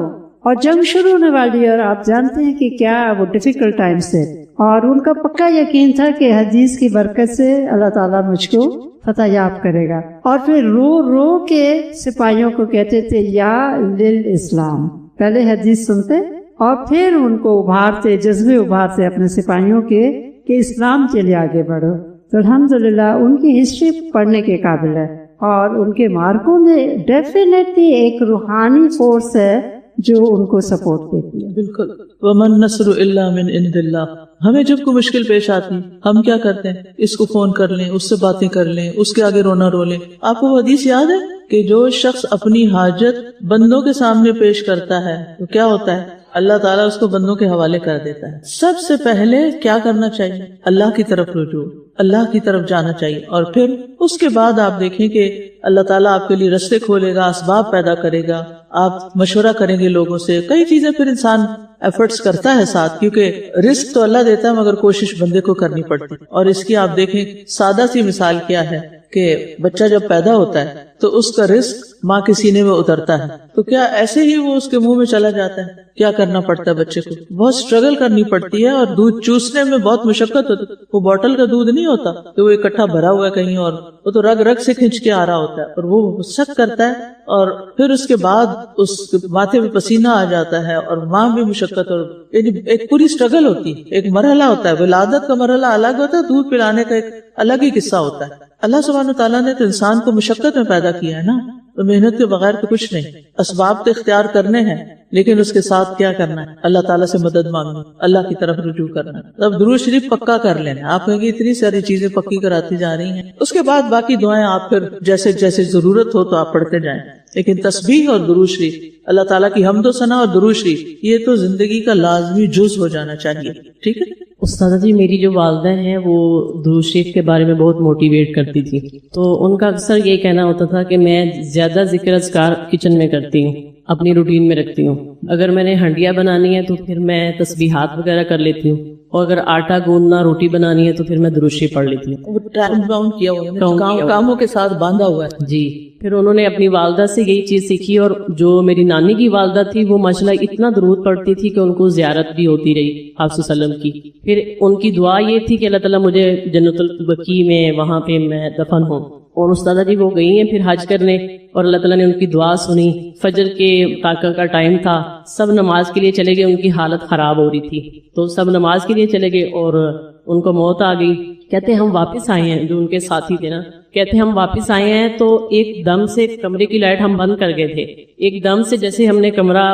اور جنگ شروع ہونے والی ہے، اور آپ جانتے ہیں کہ کیا وہ ڈیفیکلٹ ٹائم سے، اور ان کا پکا یقین تھا کہ حدیث کی برکت سے اللہ تعالیٰ مجھ کو فتح یاب کرے گا. اور پھر رو رو کے سپاہیوں کو کہتے تھے یا للاسلام. پہلے حدیث سنتے اور پھر ان کو ابھارتے، جذبے ابھارتے اپنے سپاہیوں کے کہ اسلام کے لیے آگے بڑھو. تو الحمدللہ ان کی ہسٹری پڑھنے کے قابل ہے، اور ان کے مارکوں میں ڈیفینیٹلی ایک روحانی فورس ہے جو ان کو سپورٹ دیتی ہے. بالکل. وَمَن نَّصْرُ إِلَّا مِنْ عِنْدِ اللَّهِ. ہمیں جب کوئی مشکل پیش آتی ہم کیا کرتے ہیں؟ اس کو فون کر لیں، اس سے باتیں کر لیں، اس کے آگے رونا رو لیں. آپ کو وہ حدیث یاد ہے کہ جو شخص اپنی حاجت بندوں کے سامنے پیش کرتا ہے تو کیا ہوتا ہے؟ اللہ تعالیٰ اس کو بندوں کے حوالے کر دیتا ہے. سب سے پہلے کیا کرنا چاہیے؟ اللہ کی طرف رجوع. اللہ کی طرف جانا چاہیے. اور پھر اس کے بعد آپ دیکھیں کہ اللہ تعالیٰ آپ کے لیے رستے کھولے گا، اسباب پیدا کرے گا، آپ مشورہ کریں گے لوگوں سے. کئی چیزیں پھر انسان ایفرٹس کرتا ہے ساتھ، کیونکہ رزق تو اللہ دیتا ہے مگر کوشش بندے کو کرنی پڑتی. اور اس کی آپ دیکھیں سادہ سی مثال کیا ہے کہ بچہ جب پیدا ہوتا ہے تو اس کا رزق ماں کے سینے میں اترتا ہے، تو کیا ایسے ہی وہ اس کے منہ میں چلا جاتا ہے؟ کیا کرنا پڑتا ہے بچے کو؟ بہت اسٹرگل کرنی پڑتی ہے، اور دودھ چوسنے میں بہت مشقت ہوتی ہے. وہ بوٹل کا دودھ نہیں ہوتا کہ وہ اکٹھا بھرا ہوا ہے کہیں، اور وہ تو رگ رگ سے کھینچ کے آ رہا ہوتا ہے، اور وہ سخت کرتا ہے، اور پھر اس کے بعد اس کے ماتھے میں پسینہ آ جاتا ہے، اور ماں بھی مشقت، اور یعنی ایک پوری اسٹرگل ہوتی ہے. ایک مرحلہ ہوتا ہے، ولادت کا مرحلہ الگ ہوتا ہے، دودھ پلانے کا ایک الگ ہی قصہ ہوتا ہے. اللہ سبحانہ تعالیٰ نے تو انسان کو مشقت میں پیدا کیا ہے نا، تو محنت کے بغیر تو کچھ نہیں. اسباب تو اختیار کرنے ہیں، لیکن اس کے ساتھ کیا کرنا ہے؟ اللہ تعالیٰ سے مدد مانگنی، اللہ کی طرف رجوع کرنا. اب درود شریف پکا کر لینا. آپ کہیں گے اتنی ساری چیزیں پکی کراتی جا رہی ہیں. اس کے بعد باقی دعائیں آپ پھر جیسے جیسے ضرورت ہو تو آپ پڑھتے جائیں. لیکن تسبیح اور درود شریف، اللہ تعالیٰ کی حمد و ثنا اور درود شریف، یہ تو زندگی کا لازمی جز ہو جانا چاہیے. ٹھیک ہے استاذہ جی، میری جو والدہ ہیں وہ درود شریف کے بارے میں بہت موٹیویٹ کرتی تھی، تو ان کا اکثر یہ کہنا ہوتا تھا کہ میں زیادہ ذکر اذکار کچن میں کرتی ہوں، اپنی روٹین میں رکھتی ہوں. اگر میں نے ہنڈیاں بنانی ہے تو پھر میں تسبیحات وغیرہ کر لیتی ہوں، اور اگر آٹا گوندنا روٹی بنانی ہے تو پھر میں درود شریف پڑھ لیتی ہوں. ٹائم باؤنڈ کیا ہوا ہے، کاموں کے ساتھ باندھا ہوا ہے. جی، پھر انہوں نے اپنی والدہ سے یہی چیز سیکھی، اور جو میری نانی کی والدہ تھی وہ ماشاءاللہ اتنا درود پڑھتی تھی کہ ان کو زیارت بھی ہوتی رہی آپ صلی اللہ علیہ وسلم کی. پھر ان کی دعا یہ تھی کہ اللہ تعالیٰ مجھے جنت البقیع میں وہاں پہ میں دفن ہوں. اور استاذہ جی وہ گئی ہیں پھر حج کرنے، اور اللہ تعالیٰ نے ان کی دعا سنی. فجر کے طاقت کا ٹائم تھا، سب نماز کے لیے چلے گئے، ان کی حالت خراب ہو رہی تھی تو سب نماز کے لیے چلے گئے، اور ان کو موت آ گئی. کہتے ہم واپس آئے ہیں، جو ان کے ساتھی تھے نا، کہتے ہم واپس آئے ہیں تو ایک دم سے کمرے کی لائٹ ہم بند کر گئے تھے. ایک دم سے جیسے ہم نے کمرہ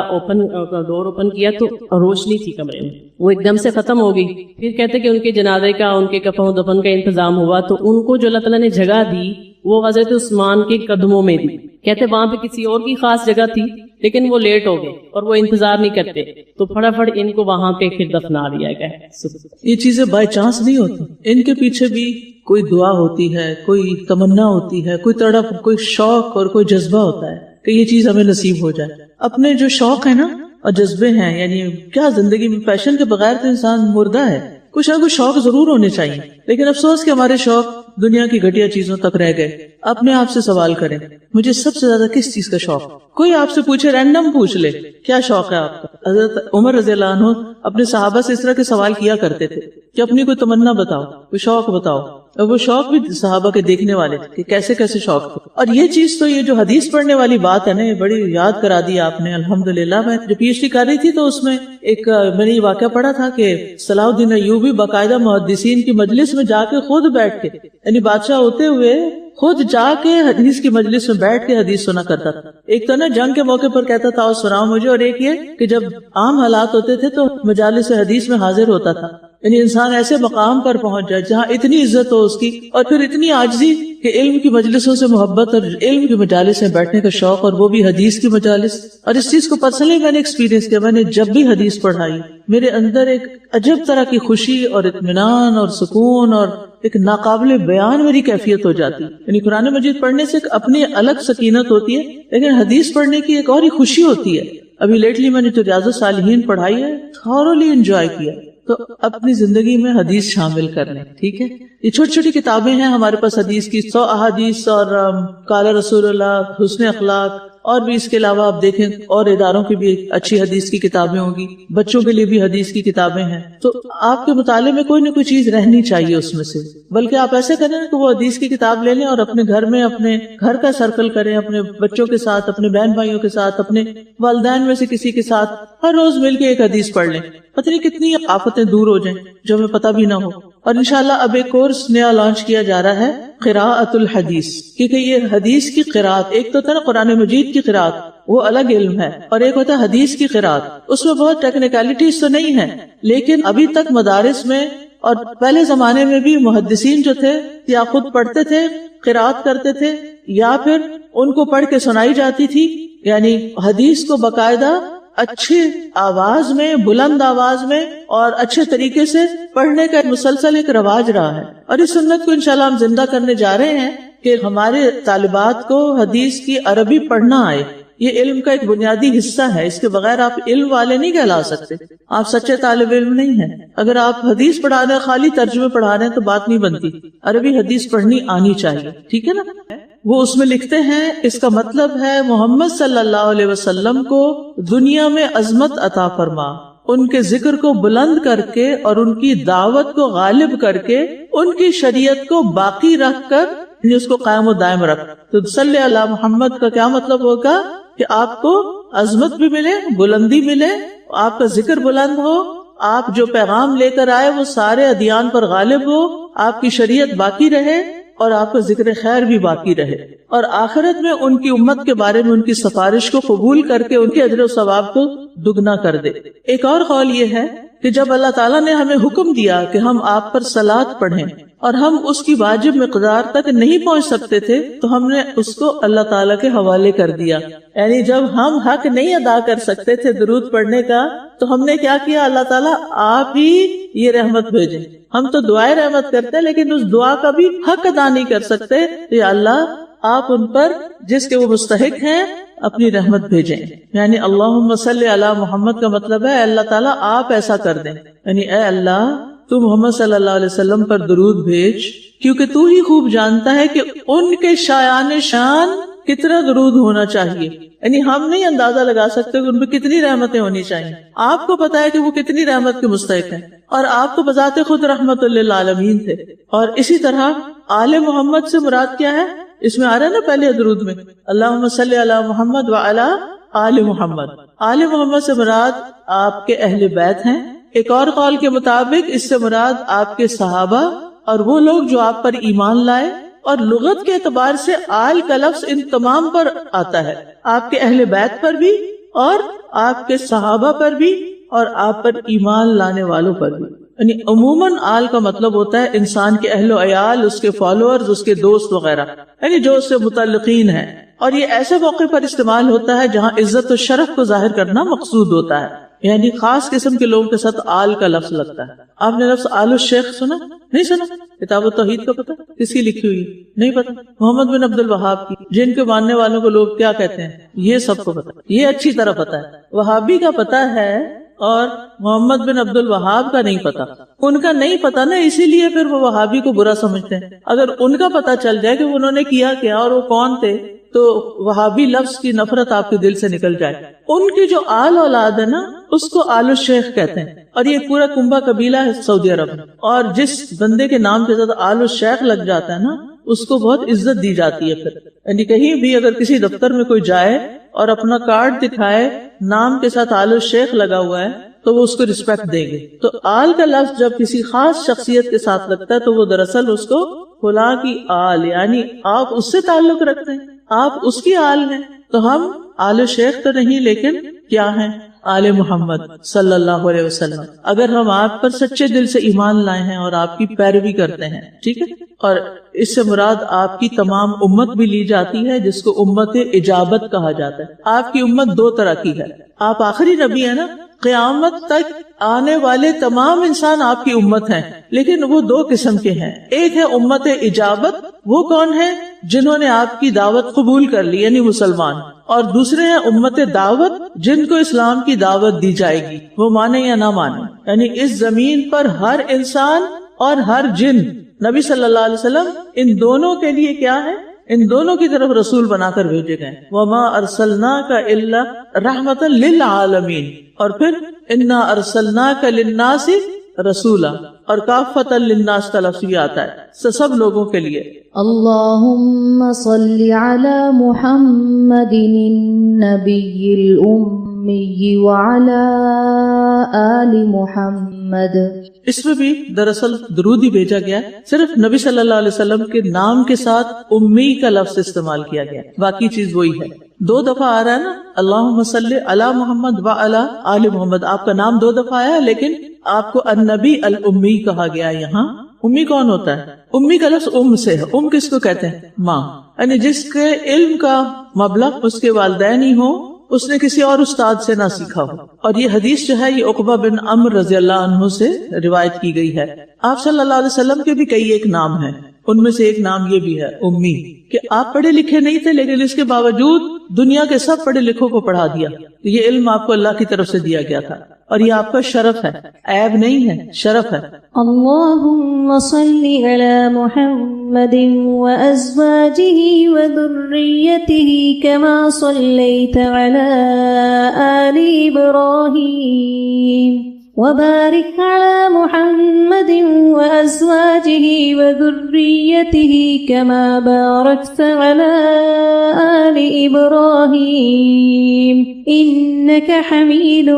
ڈور اوپن کیا تو روشنی تھی کمرے میں، وہ ایک دم سے ختم ہو گئی. پھر کہتے کہ ان کے جنازے کا، ان کے کفن و دفن کا انتظام ہوا تو ان کو جو اللہ تعالیٰ نے جگہ دی وہ حضرت عثمان کے قدموں میں دی. کہتے وہاں پہ کسی اور کی خاص جگہ تھی لیکن وہ لیٹ ہو گئے اور وہ انتظار نہیں کرتے تو فٹافٹ ان کو وہاں پہ پھر دفنا دیا گیا. یہ چیزیں بائی چانس نہیں ہوتی، ان کے پیچھے بھی کوئی دعا ہوتی ہے، کوئی تمنا ہوتی ہے، کوئی تڑپ، کوئی شوق اور کوئی جذبہ ہوتا ہے کہ یہ چیز ہمیں نصیب ہو جائے. اپنے جو شوق ہے نا اور جذبے ہیں، یعنی کیا زندگی میں پیشن کے بغیر تو انسان مردہ ہے. کچھ نہ کچھ شوق ضرور ہونے چاہیے، لیکن افسوس کہ ہمارے شوق دنیا کی گھٹیا چیزوں تک رہ گئے. اپنے آپ سے سوال کریں، مجھے سب سے زیادہ کس چیز کا شوق؟ کوئی آپ سے پوچھے، رینڈم پوچھ لے کیا شوق ہے آپ کا. حضرت عمر رضی اللہ عنہ اپنے صحابہ سے اس طرح کے سوال کیا کرتے تھے کہ اپنی کوئی تمنا بتاؤ، کوئی شوق بتاؤ. اور وہ شوق بھی صحابہ کے دیکھنے والے تھے کہ کیسے کیسے شوق تھے. اور یہ چیز تو یہ جو حدیث پڑھنے والی بات ہے نا، یہ بڑی یاد کرا دی آپ نے. الحمدللہ میں جو پی ایچ ڈی کر رہی تھی تو اس میں ایک میں نے یہ واقعہ پڑھا تھا کہ صلاح الدین ایوبی باقاعدہ محدثین کی مجلس میں جا کے خود بیٹھ کے، یعنی بادشاہ ہوتے ہوئے خود جا کے حدیث کی مجلس میں بیٹھ کے حدیث سنا کرتا تھا. ایک تو نا جنگ کے موقع پر کہتا تھا اور سناؤ مجھے، اور ایک یہ کہ جب عام حالات ہوتے تھے تو مجالس حدیث میں حاضر ہوتا تھا. یعنی انسان ایسے مقام پر پہنچ جائے جہاں اتنی عزت ہو اس کی، اور پھر اتنی عاجزی کہ علم کی مجلسوں سے محبت اور علم کی مجالس میں بیٹھنے کا شوق، اور وہ بھی حدیث کی مجالس. اور اس چیز کو پرسنلی میں نے ایکسپیرینس کیا. میں نے جب بھی حدیث پڑھائی میرے اندر ایک عجب طرح کی خوشی اور اطمینان اور سکون اور ایک ناقابل بیان میری کیفیت ہو جاتی. یعنی قرآن مجید پڑھنے سے ایک اپنی الگ سکینت ہوتی ہے، لیکن حدیث پڑھنے کی ایک اور ہی خوشی ہوتی ہے. ابھی لیٹلی میں نے جو ریاض الصالحین پڑھائی ہے، تھورولی انجوائے کیا. تو اپنی زندگی میں حدیث شامل کر لیں. ٹھیک ہے، یہ چھوٹی چھوٹی کتابیں ہیں ہمارے پاس حدیث کی، 100 احادیث اور قال رسول اللہ، حسن اخلاق، اور بھی اس کے علاوہ آپ دیکھیں اور اداروں کی بھی اچھی حدیث کی کتابیں ہوں گی، بچوں کے لیے بھی حدیث کی کتابیں ہیں. تو آپ کے مطالعے میں کوئی نہ کوئی چیز رہنی چاہیے اس میں سے. بلکہ آپ ایسے کریں کہ وہ حدیث کی کتاب لے لیں اور اپنے گھر میں اپنے گھر کا سرکل کریں، اپنے بچوں کے ساتھ، اپنے بہن بھائیوں کے ساتھ، اپنے والدین میں سے کسی کے ساتھ ہر روز مل کے ایک حدیث پڑھ لیں. پتہ نہیں کتنی آفتیں دور ہو جائیں جو ہمیں پتہ بھی نہ ہو. اور انشاءاللہ اب ایک کورس نیا لانچ کیا جا رہا ہے، قراءۃ الحدیث. کیونکہ یہ حدیث کی قراءت، ایک تو تھا نا قرآن مجید کی قراءت، وہ الگ علم ہے، اور ایک ہوتا ہے حدیث کی قراءت. اس میں بہت ٹیکنیکلٹیز تو نہیں ہے، لیکن ابھی تک مدارس میں اور پہلے زمانے میں بھی محدثین جو تھے یا خود پڑھتے تھے، قراءت کرتے تھے، یا پھر ان کو پڑھ کے سنائی جاتی تھی. یعنی حدیث کو باقاعدہ اچھی آواز میں، بلند آواز میں اور اچھے طریقے سے پڑھنے کا مسلسل ایک رواج رہا ہے، اور اس سنت کو انشاءاللہ ہم زندہ کرنے جا رہے ہیں کہ ہمارے طالبات کو حدیث کی عربی پڑھنا آئے. یہ علم کا ایک بنیادی حصہ ہے، اس کے بغیر آپ علم والے نہیں کہلا سکتے، آپ سچے طالب علم نہیں ہیں. اگر آپ حدیث پڑھا رہے ہیں، خالی ترجمے پڑھا رہے ہیں تو بات نہیں بنتی، عربی حدیث پڑھنی آنی چاہیے، ٹھیک ہے نا. وہ اس میں لکھتے ہیں اس کا مطلب ہے محمد صلی اللہ علیہ وسلم کو دنیا میں عظمت عطا فرما، ان کے ذکر کو بلند کر کے اور ان کی دعوت کو غالب کر کے ان کی شریعت کو باقی رکھ کر اس کو قائم و دائم رکھ. تو صلی علی محمد کا کیا مطلب ہوگا کہ آپ کو عظمت بھی ملے، بلندی ملے، آپ کا ذکر بلند ہو، آپ جو پیغام لے کر آئے وہ سارے ادیان پر غالب ہو، آپ کی شریعت باقی رہے اور آپ کا ذکر خیر بھی باقی رہے، اور آخرت میں ان کی امت کے بارے میں ان کی سفارش کو قبول کر کے ان کے اجر و ثواب کو دگنا کر دے. ایک اور قول یہ ہے کہ جب اللہ تعالیٰ نے ہمیں حکم دیا کہ ہم آپ پر صلاۃ پڑھیں اور ہم اس کی واجب مقدار تک نہیں پہنچ سکتے تھے تو ہم نے اس کو اللہ تعالیٰ کے حوالے کر دیا. یعنی جب ہم حق نہیں ادا کر سکتے تھے درود پڑھنے کا تو ہم نے کیا کیا، اللہ تعالیٰ آپ ہی یہ رحمت بھیجیں. ہم تو دعائے رحمت کرتے لیکن اس دعا کا بھی حق ادا نہیں کر سکتے، یا اللہ آپ ان پر جس کے وہ مستحق ہیں اپنی رحمت بھیجیں. یعنی اللہم صلی علی محمد کا مطلب ہے اللہ تعالیٰ آپ ایسا کر دیں، یعنی اے اللہ تو محمد صلی اللہ علیہ وسلم پر درود بھیج، کیونکہ تو ہی خوب جانتا ہے کہ ان کے شایان شان کتنا درود ہونا چاہیے. یعنی ہم نہیں اندازہ لگا سکتے کہ ان پہ کتنی رحمتیں ہونی چاہیے. آپ کو پتا ہے کہ وہ کتنی رحمت کے مستحق ہیں، اور آپ کو بذات خود رحمت للعالمین تھے. اور اسی طرح آل محمد سے مراد کیا ہے، اس میں آ رہا ہے نا پہلے درود میں اللہم صلی علی محمد وعلی آل محمد. آل محمد سے مراد آپ کے اہل بیت ہیں. ایک اور قول کے مطابق اس سے مراد آپ کے صحابہ اور وہ لوگ جو آپ پر ایمان لائے. اور لغت کے اعتبار سے آل کا لفظ ان تمام پر آتا ہے، آپ کے اہل بیت پر بھی اور آپ کے صحابہ پر بھی اور آپ پر ایمان لانے والوں پر بھی. یعنی عموماً آل کا مطلب ہوتا ہے انسان کے اہل و عیال، اس کے فالوورز، اس کے دوست وغیرہ، یعنی جو اس سے متعلقین ہیں. اور یہ ایسے موقع پر استعمال ہوتا ہے جہاں عزت و شرف کو ظاہر کرنا مقصود ہوتا ہے، یعنی خاص قسم کے لوگوں کے ساتھ آل کا لفظ لگتا ہے. آپ نے لفظ آل الشیخ سنا؟ نہیں سنا؟ کتاب التوحید کا پتہ کس کی لکھی ہوئی؟ نہیں پتا. محمد بن عبد الوہاب کی، جن کے ماننے والوں کو لوگ کیا کہتے ہیں یہ سب کو پتا، یہ اچھی طرح پتا ہے. وہابی کا پتا ہے اور محمد بن عبد الوہاب کا نہیں پتا. ان کا نہیں پتا نا، اسی لیے پھر وہ وہابی کو برا سمجھتے ہیں. اگر ان کا پتا چل جائے کہ انہوں نے کیا کیا اور وہ کون تھے تو وہابی لفظ کی نفرت آپ کے دل سے نکل جائے. ان کی جو آل اولاد ہے نا اس کو آل الشیخ کہتے ہیں، اور یہ پورا کنبہ قبیلہ ہے سعودی عرب میں. اور جس بندے کے نام کے ساتھ آل الشیخ لگ جاتا ہے نا اس کو بہت عزت دی جاتی ہے. پھر یعنی کہیں بھی اگر کسی دفتر میں کوئی جائے اور اپنا کارڈ دکھائے نام کے ساتھ آل الشیخ لگا ہوا ہے تو وہ اس کو رسپیکٹ دیں گے. تو آل کا لفظ جب کسی خاص شخصیت کے ساتھ لگتا ہے تو وہ دراصل اس کو فلاں کی آل، یعنی آپ اس سے تعلق رکھتے ہیں، آپ اس کی آل ہیں. تو ہم آل شیخ تو نہیں لیکن کیا ہیں، آل محمد صلی اللہ علیہ وسلم. اگر ہم آپ پر سچے دل سے ایمان لائے ہیں اور آپ کی پیروی کرتے ہیں، ٹھیک ہے. اور اس سے مراد آپ کی تمام امت بھی لی جاتی ہے جس کو امت اجابت کہا جاتا ہے. آپ کی امت دو طرح کی ہے، آپ آخری نبی ہیں نا، قیامت تک آنے والے تمام انسان آپ کی امت ہیں، لیکن وہ دو قسم کے ہیں. ایک ہے امت اجابت، وہ کون ہے؟ جنہوں نے آپ کی دعوت قبول کر لی یعنی مسلمان. اور دوسرے ہیں امت دعوت، جن کو اسلام کی دعوت دی جائے گی وہ مانے یا نہ مانے. یعنی اس زمین پر ہر انسان اور ہر جن نبی صلی اللہ علیہ وسلم ان دونوں کے لیے کیا ہے، ان دونوں کی طرف رسول بنا کر بھیجے گئے. وَمَا أَرْسَلْنَاكَ إِلَّا رَحْمَةً لِّلْعَالَمِينَ. اور پھر إِنَّا أَرْسَلْنَاكَ لِلنَّاسِ رسولا، اور کافۃ للناس کا لفظ بھی آتا ہے سب لوگوں کے لیے. اللہم صل علی محمد النبی الأمی وعلی آل محمد. اس میں بھی دراصل درود ہی بھیجا گیا، صرف نبی صلی اللہ علیہ وسلم کے نام کے ساتھ امی کا لفظ استعمال کیا گیا، باقی چیز وہی ہے. 2 دفعہ آ رہا ہے نا اللہم صلی علی محمد وعلی آل محمد. آپ کا نام 2 دفعہ آیا لیکن آپ کو النبی الامی کہا گیا. یہاں امی کون ہوتا ہے؟ امی کا لفظ ام سے ہے. کس کو کہتے ہیں؟ ماں. یعنی جس کے علم کا مبلغ اس کے والدین ہی ہوں اس نے کسی اور استاد سے نہ سیکھا ہو. اور یہ حدیث جو ہے یہ عقبہ بن عمر رضی اللہ عنہ سے روایت کی گئی ہے. آپ صلی اللہ علیہ وسلم کے بھی کئی ایک نام ہیں، ان میں سے ایک نام یہ بھی ہے امی، کہ آپ پڑھے لکھے نہیں تھے لیکن اس کے باوجود دنیا کے سب پڑھے لکھوں کو پڑھا دیا. یہ علم آپ کو اللہ کی طرف سے دیا گیا تھا اور یہ آپ کا شرف ہے، عیب نہیں ہے، شرف ہے. اللهم صل على محمد وأزواجه وذريته كما صليت على آل إبراهيم وبارك على محمد وأزواجه وذريته كما باركت على آل إبراهيم إنك حميد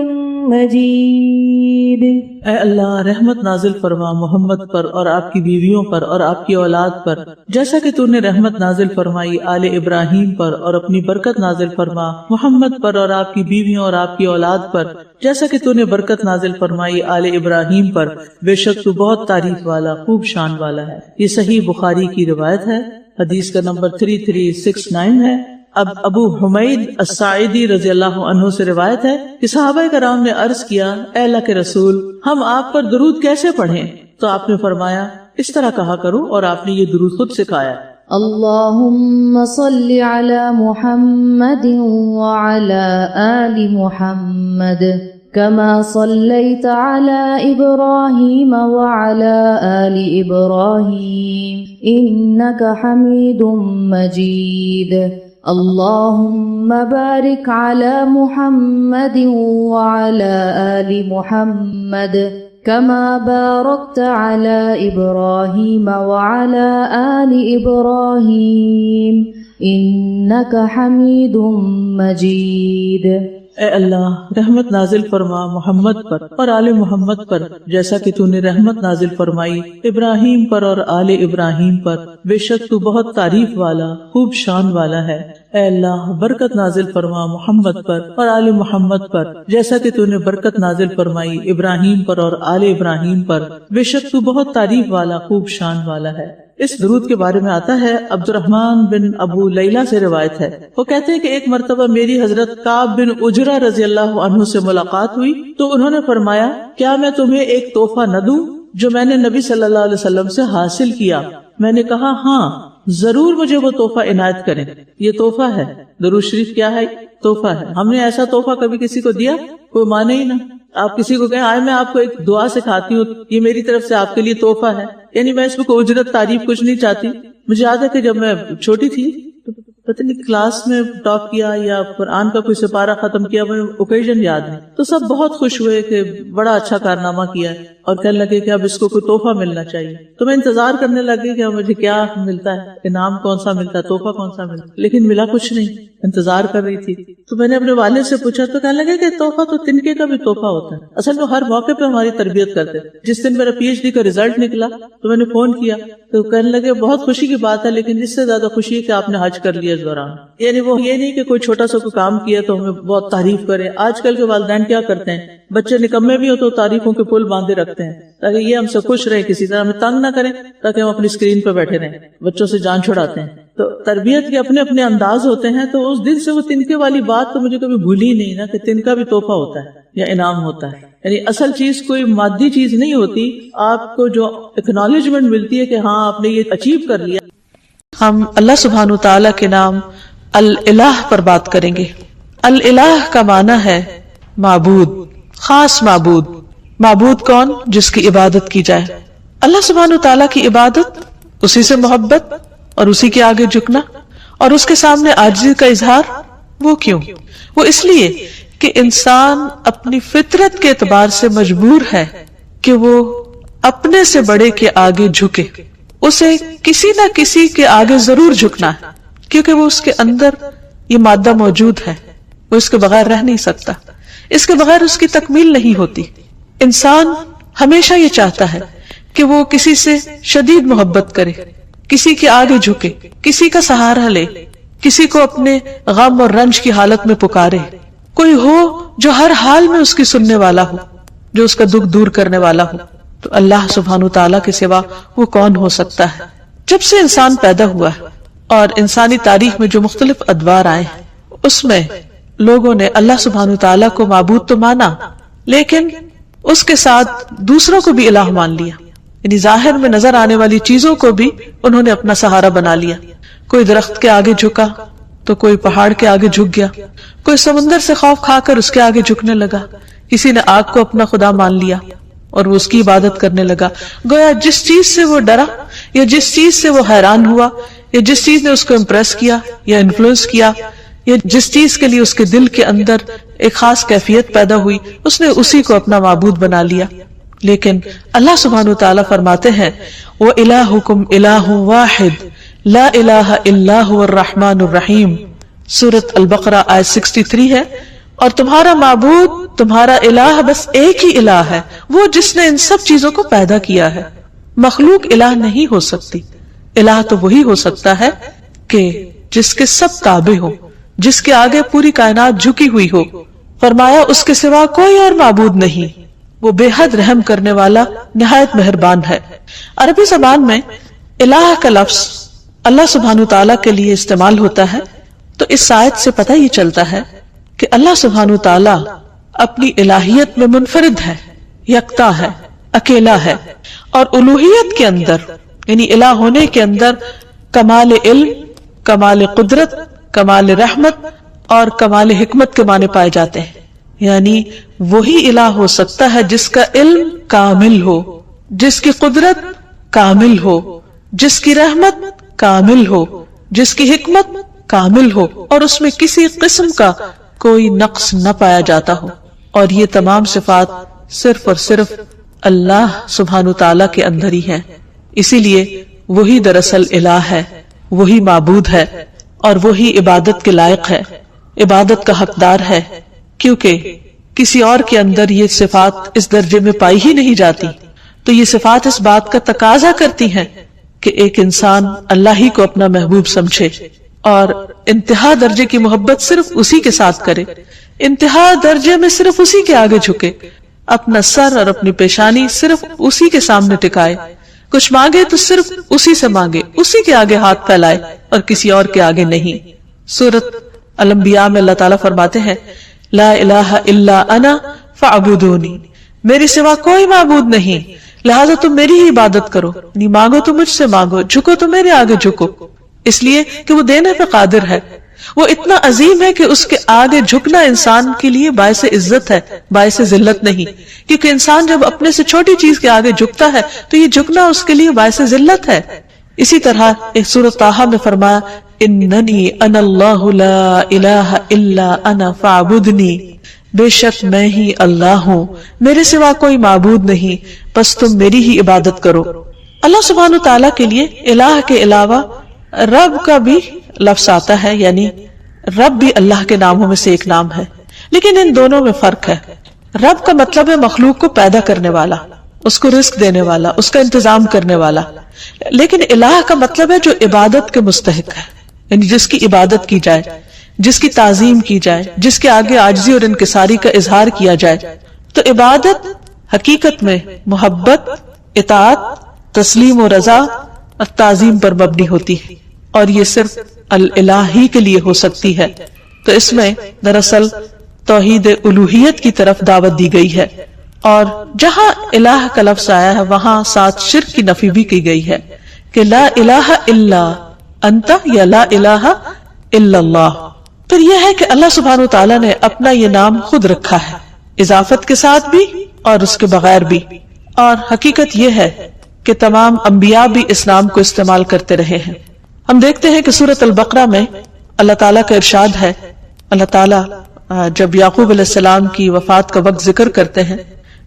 مجید. اے اللہ رحمت نازل فرما محمد پر اور آپ کی بیویوں پر اور آپ کی اولاد پر، جیسا کہ تو نے رحمت نازل فرمائی آل ابراہیم پر، اور اپنی برکت نازل فرما محمد پر اور آپ کی بیویوں اور آپ کی اولاد پر، جیسا کہ تو نے برکت نازل فرمائی آل ابراہیم پر، بے شک تو بہت تعریف والا خوب شان والا ہے. یہ صحیح بخاری کی روایت ہے، حدیث کا نمبر 3369 ہے. اب ابو حمید الساعدی رضی اللہ عنہ سے روایت ہے کہ صحابہ کرام نے عرض کیا، اے اللہ کے رسول، ہم آپ پر درود کیسے پڑھیں؟ تو آپ نے فرمایا اس طرح کہا کرو، اور آپ نے یہ درود خود سکھایا. اللهم صل على محمد وعلى آل محمد كما صليت على إبراهيم وعلى آل إبراهيم إنك حميد مجيد. اللهم بارك على محمد وعلى آل محمد كما باركت على إبراهيم وعلى آل إبراهيم إنك حميد مجيد. اے اللہ رحمت نازل فرما محمد پر اور آل محمد پر، جیسا کہ تو نے رحمت نازل فرمائی ابراہیم پر اور آل ابراہیم پر، بے شک تو بہت تعریف والا خوب شان والا ہے. اے اللہ برکت نازل فرما محمد پر اور آل محمد پر، جیسا کہ تو نے برکت نازل فرمائی ابراہیم پر اور آل ابراہیم پر، بے شک تو بہت تعریف والا خوب شان والا ہے. اس درود کے بارے میں آتا ہے، عبد الرحمن بن ابو لیلہ سے روایت ہے، وہ کہتے ہیں کہ ایک مرتبہ میری حضرت کعب بن اجرہ رضی اللہ عنہ سے ملاقات ہوئی تو انہوں نے فرمایا، کیا میں تمہیں ایک تحفہ نہ دوں جو میں نے نبی صلی اللہ علیہ وسلم سے حاصل کیا؟ میں نے کہا ہاں ضرور، مجھے وہ تحفہ عنایت کریں. یہ تحفہ ہے، درود شریف کیا ہے؟ تحفہ ہے. ہم نے ایسا تحفہ کبھی کسی کو دیا؟ کوئی مانے ہی نہ. آپ کسی کو کہیں آئے میں آپ کو ایک دعا سکھاتی ہوں، یہ میری طرف سے آپ کے لیے تحفہ ہے، یعنی میں اس میں کوئی اجرت تعریف کچھ نہیں چاہتی. مجھے یاد ہے کہ جب میں چھوٹی تھی پتہ نہیں کلاس میں ٹاپ کیا یا قرآن کا کوئی سپارہ ختم کیا، مجھے اوکیزن یاد نہیں، تو سب بہت خوش ہوئے کہ بڑا اچھا کارنامہ کیا ہے، اور کہنے لگے کہ اب اس کو کوئی تحفہ ملنا چاہیے. تو میں انتظار کرنے لگی کہ مجھے کیا ملتا ہے، انعام کون سا ملتا ہے، تحفہ کون سا ملتا ہے، لیکن ملا کچھ نہیں. انتظار کر رہی تھی تو میں نے اپنے والد سے پوچھا تو کہنے لگے کہ تحفہ تو تنکے کا بھی تحفہ ہوتا ہے. اصل میں ہر موقع پہ ہماری تربیت کرتے. جس دن میرا پی ایچ ڈی کا ریزلٹ نکلا تو میں نے فون کیا تو کہنے لگے بہت خوشی کی بات ہے، لیکن اس سے زیادہ خوشی ہے کہ آپ نے حج کر لیا اس دوران. یعنی وہ یہ نہیں کہ کوئی چھوٹا سا کوئی کام کیا تو ہمیں بہت تعریف کرے. آج کل کے والدین کیا کرتے ہیں، بچے نکمے بھی ہو تو تعریفوں کے پل باندھے رکھتے ہیں تاکہ یہ ہم سے خوش رہے، کسی طرح ہمیں تنگ نہ کریں تاکہ ہم اپنی اسکرین پہ بیٹھے رہیں. بچوں سے جان چھڑاتے ہیں. تو تربیت کے اپنے اپنے انداز ہوتے ہیں. تو اس دن سے وہ تنکے والی بات تو مجھے کبھی بھولی نہیں نا، کہ تنکا بھی تحفہ ہوتا ہے یا انعام ہوتا ہے. یعنی اصل چیز کوئی مادی چیز نہیں ہوتی، آپ کو جو اکنالجمنٹ ملتی ہے کہ ہاں آپ نے یہ اچیو کر لیا. ہم اللہ سبحانہ تعالیٰ کے نام الالہ پر بات کریں گے. الالہ کا معنی ہے معبود، خاص معبود. معبود کون؟ جس کی عبادت کی جائے. اللہ سبحانہ تعالیٰ کی عبادت، اسی سے محبت اور اسی کے آگے جھکنا اور اس کے سامنے عاجزی کا اظہار. وہ کیوں؟ وہ اس لیے کہ انسان اپنی فطرت کے اعتبار سے مجبور ہے کہ وہ اپنے سے بڑے کے آگے جھکے. اسے کسی نہ کسی کے آگے ضرور جھکنا ہے، کیونکہ وہ اس کے اندر یہ مادہ موجود ہے، وہ اس کے بغیر رہ نہیں سکتا، اس کے بغیر اس کی تکمیل نہیں ہوتی. انسان ہمیشہ یہ چاہتا ہے کہ وہ کسی سے شدید محبت کرے، کسی کے آگے جھکے، کسی کا سہارا لے، کسی کو اپنے غم اور رنج کی حالت میں پکارے. کوئی ہو جو ہر حال میں اس کی سننے والا ہو، جو اس کا دکھ دور کرنے والا ہو. تو اللہ سبحانہ تعالیٰ کے سوا وہ کون ہو سکتا ہے؟ جب سے انسان پیدا ہوا ہے اور انسانی تاریخ میں جو مختلف ادوار آئے ہیں، اس میں لوگوں نے اللہ سبحانہ تعالیٰ کو معبود تو مانا، لیکن اس کے ساتھ دوسروں کو بھی الہ مان لیا، یعنی ظاہر میں نظر آنے والی چیزوں کو بھی انہوں نے اپنا سہارا بنا لیا۔ کوئی درخت کے آگے جھکا تو کوئی پہاڑ کے آگے جھک گیا، کوئی سمندر سے خوف کھا کر اس کے آگے جھکنے لگا، کسی نے آگ کو اپنا خدا مان لیا اور وہ اس کی عبادت کرنے لگا۔ گویا جس چیز سے وہ ڈرا یا جس چیز سے وہ حیران ہوا یا جس چیز نے اس کو امپریس کیا یا انفلوئنس کیا یا جس چیز کے لیے اس کے دل کے اندر ایک خاص کیفیت پیدا ہوئی، اس نے اسی کو اپنا معبود بنا لیا۔ لیکن اللہ سبحانہ وتعالیٰ فرماتے ہیں وَإِلَٰهُكُمْ إِلَٰهٌ وَاحِدٌ لَا إِلَٰهَ إِلَّا هُوَ الرَّحْمَٰنُ الرَّحِيمُ، سورۃ البقرہ آیت 63 ہے، اور تمہارا معبود، تمہارا الہ بس ایک ہی الہ ہے، وہ جس نے ان سب چیزوں کو پیدا کیا ہے۔ مخلوق الہ نہیں ہو سکتی، الہ تو وہی ہو سکتا ہے کہ جس کے سب تابع ہو، جس کے آگے پوری کائنات جھکی ہوئی ہو۔ فرمایا اس کے سوا کوئی اور معبود نہیں، وہ بے حد رحم کرنے والا، نہایت مہربان ہے۔ عربی زبان میں الہ کا لفظ اللہ سبحانہ تعالیٰ کے لیے استعمال ہوتا ہے، تو اس آیت سے پتہ یہ چلتا ہے کہ اللہ سبحانہ تعالیٰ اپنی الہیت میں منفرد ہے، یکتا ہے، اکیلا ہے، اور الوہیت کے اندر یعنی الہ ہونے کے اندر کمال علم، کمال قدرت، کمال رحمت اور کمال حکمت کے معنی پائے جاتے ہیں۔ یعنی وہی الہ ہو سکتا ہے جس کا علم کامل ہو، جس کی قدرت کامل ہو، جس کی رحمت کامل ہو، جس کی حکمت کامل ہو، اور اس میں کسی قسم کا کوئی نقص نہ پایا جاتا ہو۔ اور یہ تمام صفات صرف اور صرف اللہ سبحانہ تعالیٰ کے اندر ہی ہیں۔ اسی لیے وہی دراصل الہ ہے، وہی معبود ہے، اور وہی عبادت کے لائق ہے، عبادت کا حقدار ہے، کیونکہ کسی اور کے اندر یہ صفات اس درجے میں پائی ہی نہیں جاتی۔ تو یہ صفات اس بات کا تقاضا کرتی ہیں کہ ایک انسان اللہ ہی کو اپنا محبوب سمجھے اور انتہا درجے کی محبت صرف اسی کے ساتھ کرے، انتہا درجے میں صرف اسی کے آگے جھکے، اپنا سر اور اپنی پیشانی صرف اسی کے سامنے ٹکائے، کچھ مانگے تو صرف اسی سے مانگے، اسی کے آگے ہاتھ پھیلائے اور کسی اور کے آگے نہیں۔ سورۃ الانبیاء میں اللہ تعالیٰ فرماتے ہیں لا الہ الا انا فاعبدونی، میرے سوا کوئی معبود نہیں، لہذا تم میری ہی عبادت کرو، نہیں مانگو تو مجھ سے مانگو، جھکو تو میرے آگے جھکو، اس لیے کہ وہ دینے پہ قادر ہے، وہ اتنا عظیم ہے کہ اس کے آگے جھکنا انسان کے لیے باعث عزت ہے، باعث ذلت نہیں، کیونکہ انسان جب اپنے سے چھوٹی چیز کے آگے جھکتا ہے تو یہ جھکنا اس کے لیے باعث ذلت ہے۔ اسی طرح ایک سورۃ طٰہٰ میں فرمایا اننی انا اللہ لا الہ الا انا فاعبدنی، بے شک میں ہی اللہ ہوں، میرے سوا کوئی معبود نہیں، بس تم میری ہی عبادت کرو۔ اللہ سبحانہ تعالیٰ کے لیے الہ کے علاوہ رب کا بھی لفظ آتا ہے، یعنی رب بھی اللہ کے ناموں میں سے ایک نام ہے، لیکن ان دونوں میں فرق ہے۔ رب کا مطلب ہے مخلوق کو پیدا کرنے والا، اس کو رزق دینے والا، اس کا انتظام کرنے والا، لیکن الہ کا مطلب ہے جو عبادت کے مستحق ہے، یعنی جس کی عبادت کی جائے، جس کی تعظیم کی جائے، جس کے آگے عاجزی اور انکساری کا اظہار کیا جائے۔ تو عبادت حقیقت میں محبت، اطاعت، تسلیم و رضا اور تعظیم پر مبنی ہوتی ہے، اور یہ صرف الہ ہی کے لیے ہو سکتی ہے۔ تو اس میں دراصل توحید الوہیت کی طرف دعوت دی گئی ہے، اور جہاں الہ کا لفظ آیا ہے وہاں ساتھ شرک کی نفی بھی کی گئی ہے کہ لا الہ الا انت یا لا الہ الا اللہ۔ پھر یہ ہے کہ اللہ سبحانہ تعالیٰ نے اپنا یہ نام خود رکھا ہے، اضافت کے ساتھ بھی اور اس کے بغیر بھی، اور حقیقت یہ ہے کہ تمام انبیاء بھی اس نام کو استعمال کرتے رہے ہیں۔ ہم دیکھتے ہیں کہ سورۃ البقرہ میں اللہ تعالیٰ کا ارشاد ہے، اللہ تعالیٰ جب یعقوب علیہ السلام کی وفات کا وقت ذکر کرتے ہیں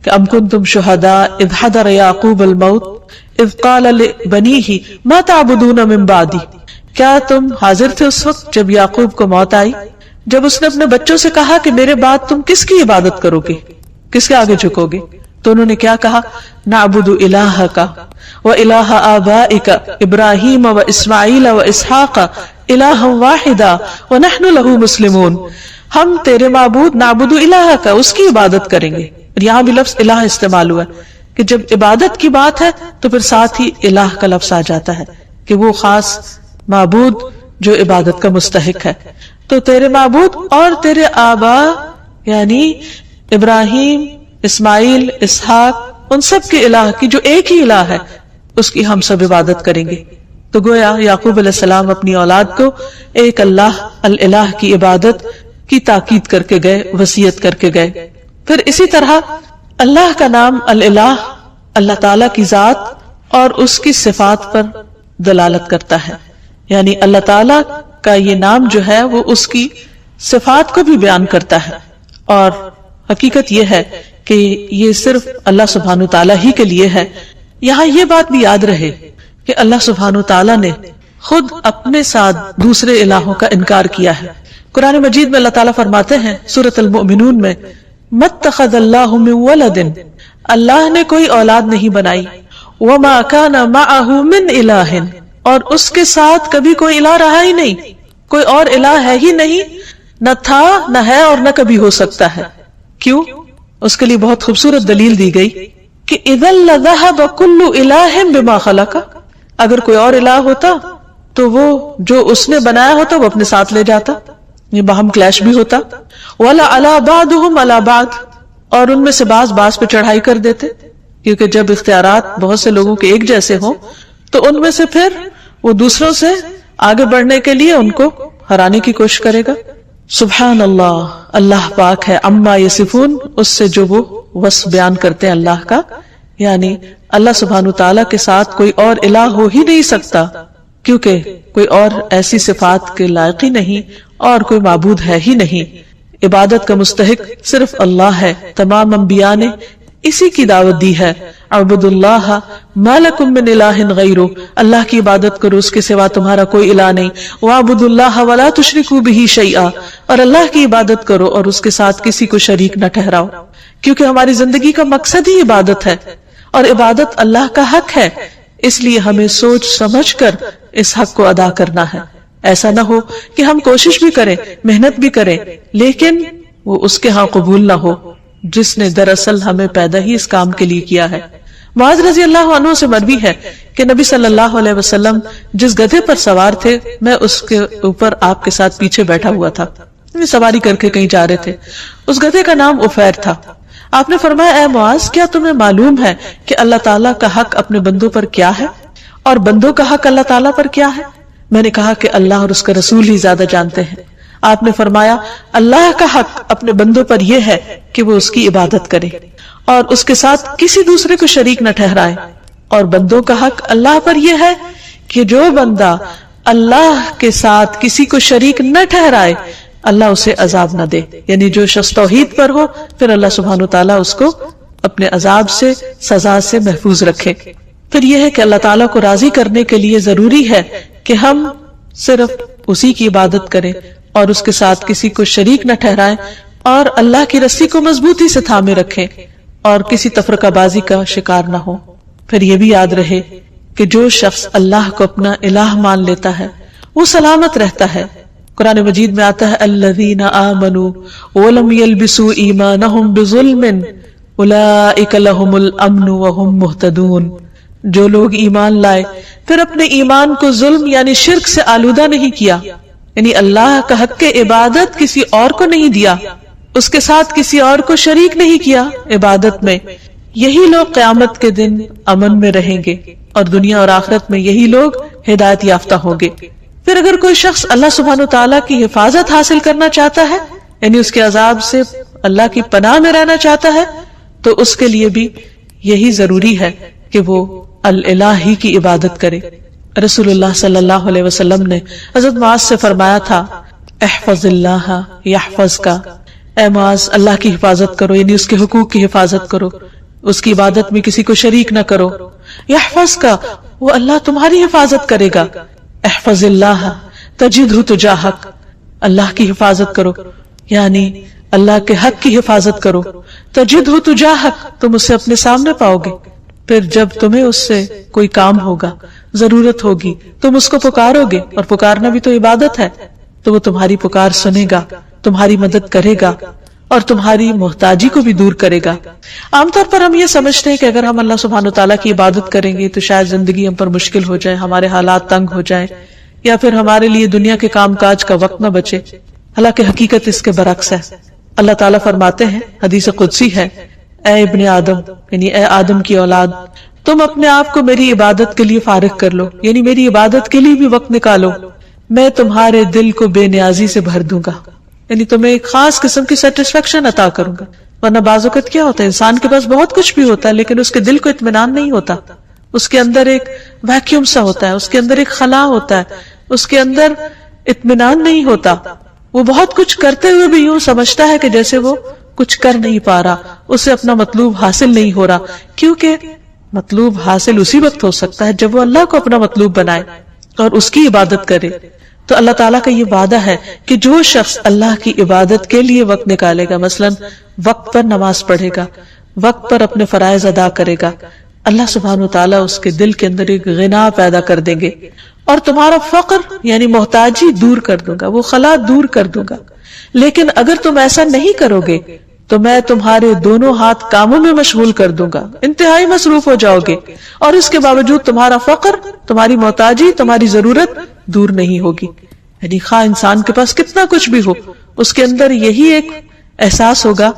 کہ ام کنتم شہداء اذ حضر یعقوب الموت اذ قال لبنیہ ما تعبدون من بعدی، کیا تم حاضر تھے اس وقت جب یعقوب کو موت آئی، جب اس نے اپنے بچوں سے کہا کہ میرے بعد تم کس کی عبادت کرو گے، کس کے آگے جھکو گے؟ تو انہوں نے کیا کہا؟ نعبد الہک و الہ آبائک ابراہیم و اسماعیل و اسحاق الہا واحدا ونحن لہ مسلمون، ہم تیرے معبود نعبد الہک، اس کی عبادت کریں گے۔ اور یہاں بھی لفظ الہ استعمال ہوا ہے کہ جب عبادت کی بات ہے تو پھر ساتھ ہی الہ کا لفظ آ جاتا ہے کہ وہ خاص معبود جو عبادت کا مستحق ہے. تو تیرے معبود اور تیرے آبا یعنی ابراہیم، اسماعیل، اسحاق، ان سب کے الہ کی جو ایک ہی الہ ہے اس کی ہم سب عبادت کریں گے. تو گویا یعقوب علیہ السلام اپنی اولاد کو ایک اللہ الہ کی عبادت کی تاکید کر کے گئے، وصیت کر کے گئے. پھر اسی طرح اللہ کا نام الہ اللہ تعالی کی ذات اور اس کی صفات پر دلالت کرتا ہے. یعنی اللہ تعالی کا یہ نام جو ہے وہ اس کی صفات کو بھی بیان کرتا ہے. اور حقیقت یہ ہے کہ یہ صرف اللہ سبحانہ تعالیٰ ہی کے لیے ہے. یہاں یہ بات بھی یاد رہے کہ اللہ سبحانہ تعالیٰ نے خود اپنے ساتھ دوسرے الہوں کا انکار کیا ہے. قرآن مجید میں اللہ تعالیٰ فرماتے ہیں سورۃ المؤمنون میں مَتَّخَذَ اللَّهُ مِن وَلَدٍ، اللہ نے کوئی اولاد نہیں بنائی، وَمَا كَانَ مَعَهُ مِنْ إِلَٰهٍ، اور اس کے ساتھ کبھی کوئی الہ رہا ہی نہیں، کوئی اور الہ ہے ہی نہیں، نہ تھا نہ ہے اور نہ کبھی ہو سکتا ہے. کیوں؟ اس کے لیے بہت خوبصورت دلیل دی گئی کہ اِذًا لَذَهَبَ كُلُّ إِلَٰهٍ بِمَا خَلَقَ، اگر کوئی اور الہ ہوتا تو وہ جو اس نے بنایا ہوتا وہ اپنے ساتھ لے جاتا، یہ باہم کلیش بھی ہوتا. وَلَا عَلَى بَعْضُهُمْ عَلَى بَعْضٍ، اور ان میں سے بعض پہ چڑھائی کر دیتے، کیونکہ جب اختیارات بہت سے لوگوں کے ایک جیسے ہوں تو ان میں سے پھر وہ دوسروں سے آگے بڑھنے کے لیے ان کو ہرانے کی کوشش کرے گا. سبحان اللہ، اللہ پاک ہے عما یصفون، اس سے جو وہ وصف بیان کرتے ہیں اللہ کا. یعنی اللہ سبحانہ تعالیٰ کے ساتھ کوئی اور الہ ہو ہی نہیں سکتا، کیونکہ کوئی اور ایسی صفات کے لائق ہی نہیں اور کوئی معبود ہے ہی نہیں. عبادت کا مستحق صرف اللہ ہے. تمام انبیاء نے اسی کی دعوت دی ہے، اعبدوا اللہ ما لکم من الہ غیرہ، اللہ کی عبادت کرو، اس کے سوا تمہارا کوئی الہ نہیں. واعبدوا اللہ ولا تشرکوا بہ شیئا، اور اللہ کی عبادت کرو اور اس کے ساتھ کسی کو شریک نہ ٹھہراؤ، کیونکہ ہماری زندگی کا مقصد ہی عبادت ہے اور عبادت اللہ کا حق ہے. اس لیے ہمیں سوچ سمجھ کر اس حق کو ادا کرنا ہے. ایسا نہ ہو کہ ہم کوشش بھی کریں، محنت بھی کریں، لیکن وہ اس کے ہاں قبول نہ ہو جس نے دراصل ہمیں پیدا ہی اس کام کے لیے کیا ہے. معاذ رضی اللہ عنہ سے مروی ہے کہ نبی صلی اللہ علیہ وسلم جس گدھے پر سوار تھے میں اس کے اوپر آپ کے ساتھ پیچھے بیٹھا ہوا تھا، سواری کر کے کہیں جا رہے تھے. اس گدھے کا نام عفیر تھا. آپ نے فرمایا اے معاذ، کیا تمہیں معلوم ہے کہ اللہ تعالیٰ کا حق اپنے بندوں پر کیا ہے اور بندوں کا حق اللہ تعالیٰ پر کیا ہے؟ میں نے کہا کہ اللہ اور اس کا رسول ہی زیادہ جانتے ہیں. آپ نے فرمایا اللہ کا حق اپنے بندوں پر یہ ہے کہ وہ اس کی عبادت کرے اور اس کے ساتھ کسی دوسرے کو شریک نہ ٹھہرائے، اور بندوں کا حق اللہ پر یہ ہے کہ جو بندہ اللہ کے ساتھ کسی کو شریک نہ ٹھہرائے اللہ اسے عذاب نہ دے. یعنی جو شخص توحید پر ہو پھر اللہ سبحانہ تعالیٰ اس کو اپنے عذاب سے، سزا سے محفوظ رکھے. پھر یہ ہے کہ اللہ تعالیٰ کو راضی کرنے کے لیے ضروری ہے کہ ہم صرف اسی کی عبادت کریں اور اس کے ساتھ کسی کو شریک نہ ٹھہرائیں اور اللہ کی رسی کو مضبوطی سے تھامے رکھیں اور کسی تفرقہ بازی کا شکار نہ ہو. پھر یہ بھی یاد رہے کہ جو شخص اللہ کو اپنا الہ مان لیتا ہے وہ سلامت رہتا ہے. قرآن مجید میں آتا ہے الذین آمنوا ولم یلبسوا ایمانہم بظلم اولئک لہم الامن وہم مہتدون. جو لوگ ایمان لائے پھر اپنے ایمان کو ظلم یعنی شرک سے آلودہ نہیں کیا، یعنی اللہ کا حق کے عبادت کسی اور کو نہیں دیا، اس کے ساتھ کسی اور کو شریک نہیں کیا عبادت میں، یہی لوگ قیامت کے دن امن میں رہیں گے اور دنیا اور آخرت میں یہی لوگ ہدایت یافتہ ہوں گے. پھر اگر کوئی شخص اللہ سبحانہ تعالیٰ کی حفاظت حاصل کرنا چاہتا ہے یعنی اس کے عذاب سے اللہ کی پناہ میں رہنا چاہتا ہے تو اس کے لیے بھی یہی ضروری ہے کہ وہ الہ ہی کی عبادت کرے. رسول اللہ صلی اللہ علیہ وسلم نے حضرت معاذ سے فرمایا تھا احفظ اللہ یحفظ کا، اے معاذ اللہ کی حفاظت کرو، یعنی اس کے حقوق کی حفاظت کرو، اس کی عبادت میں کسی کو شریک نہ کرو. یحفظ کا، وہ اللہ تمہاری حفاظت کرے گا. احفظ اللہ تجدہ تجاہک، اللہ کی حفاظت کرو یعنی اللہ کے حق کی حفاظت کرو. تجدہ تجاہک، تم اسے اپنے سامنے پاؤ گے. پھر جب تمہیں اس سے کوئی کام ہوگا، ضرورت ہوگی، تم اس کو پکارو گے، اور پکارنا بھی تو عبادت ہے، تو وہ تمہاری پکار سنے گا، تمہاری مدد کرے گا اور تمہاری محتاجی کو بھی دور کرے گا. عام طور پر ہم یہ سمجھتے ہیں کہ اگر ہم اللہ سبحانہ تعالیٰ کی عبادت کریں گے تو شاید زندگی ہم پر مشکل ہو جائے، ہمارے حالات تنگ ہو جائیں یا پھر ہمارے لیے دنیا کے کام کاج کا وقت نہ بچے. حالانکہ حقیقت اس کے برعکس ہے. اللہ تعالیٰ فرماتے ہیں، حدیث قدسی ہے، اے ابن آدم، یعنی اے آدم کی اولاد، تم اپنے آپ کو میری عبادت کے لیے فارغ کر لو، یعنی میری عبادت کے لیے بھی وقت نکالو، میں تمہارے دل کو بے نیازی سے بھر دوں گا، یعنی تمہیں ایک خاص قسم کی سیٹسفیکشن عطا کروں گا. ورنہ بعض اوقات کیا ہوتا ہے، انسان کے پاس بہت کچھ بھی ہوتا ہے لیکن اس کے دل کو اطمینان نہیں ہوتا، اس کے اندر ایک ویکیوم سا ہوتا ہے، اس کے اندر ایک خلا ہوتا ہے، اس کے اندر اطمینان نہیں ہوتا. وہ بہت کچھ کرتے ہوئے بھی یوں سمجھتا ہے کہ جیسے وہ کچھ کر نہیں پا رہا، اسے اپنا مطلوب حاصل نہیں ہو رہا، کیونکہ مطلوب حاصل اسی وقت ہو سکتا ہے جب وہ اللہ کو اپنا مطلوب بنائے اور اس کی عبادت کرے. تو اللہ تعالیٰ کا یہ وعدہ ہے کہ جو شخص اللہ کی عبادت کے لیے وقت نکالے گا، مثلا وقت پر نماز پڑھے گا، وقت پر اپنے فرائض ادا کرے گا، اللہ سبحانہ وتعالیٰ اس کے دل کے اندر ایک غنا پیدا کر دیں گے اور تمہارا فقر یعنی محتاجی دور کر دوں گا، وہ خلا دور کر دوں گا. لیکن اگر تم ایسا نہیں کرو گے تو میں تمہارے دونوں ہاتھ کاموں میں مشغول کر دوں گا، انتہائی مصروف ہو جاؤ گے، اور اس کے باوجود تمہارا فقر، تمہاری محتاجی، تمہاری ضرورت دور نہیں ہوگی. یعنی خواہ انسان کے پاس کتنا کچھ بھی ہو، اس کے اندر یہی ایک احساس ہوگا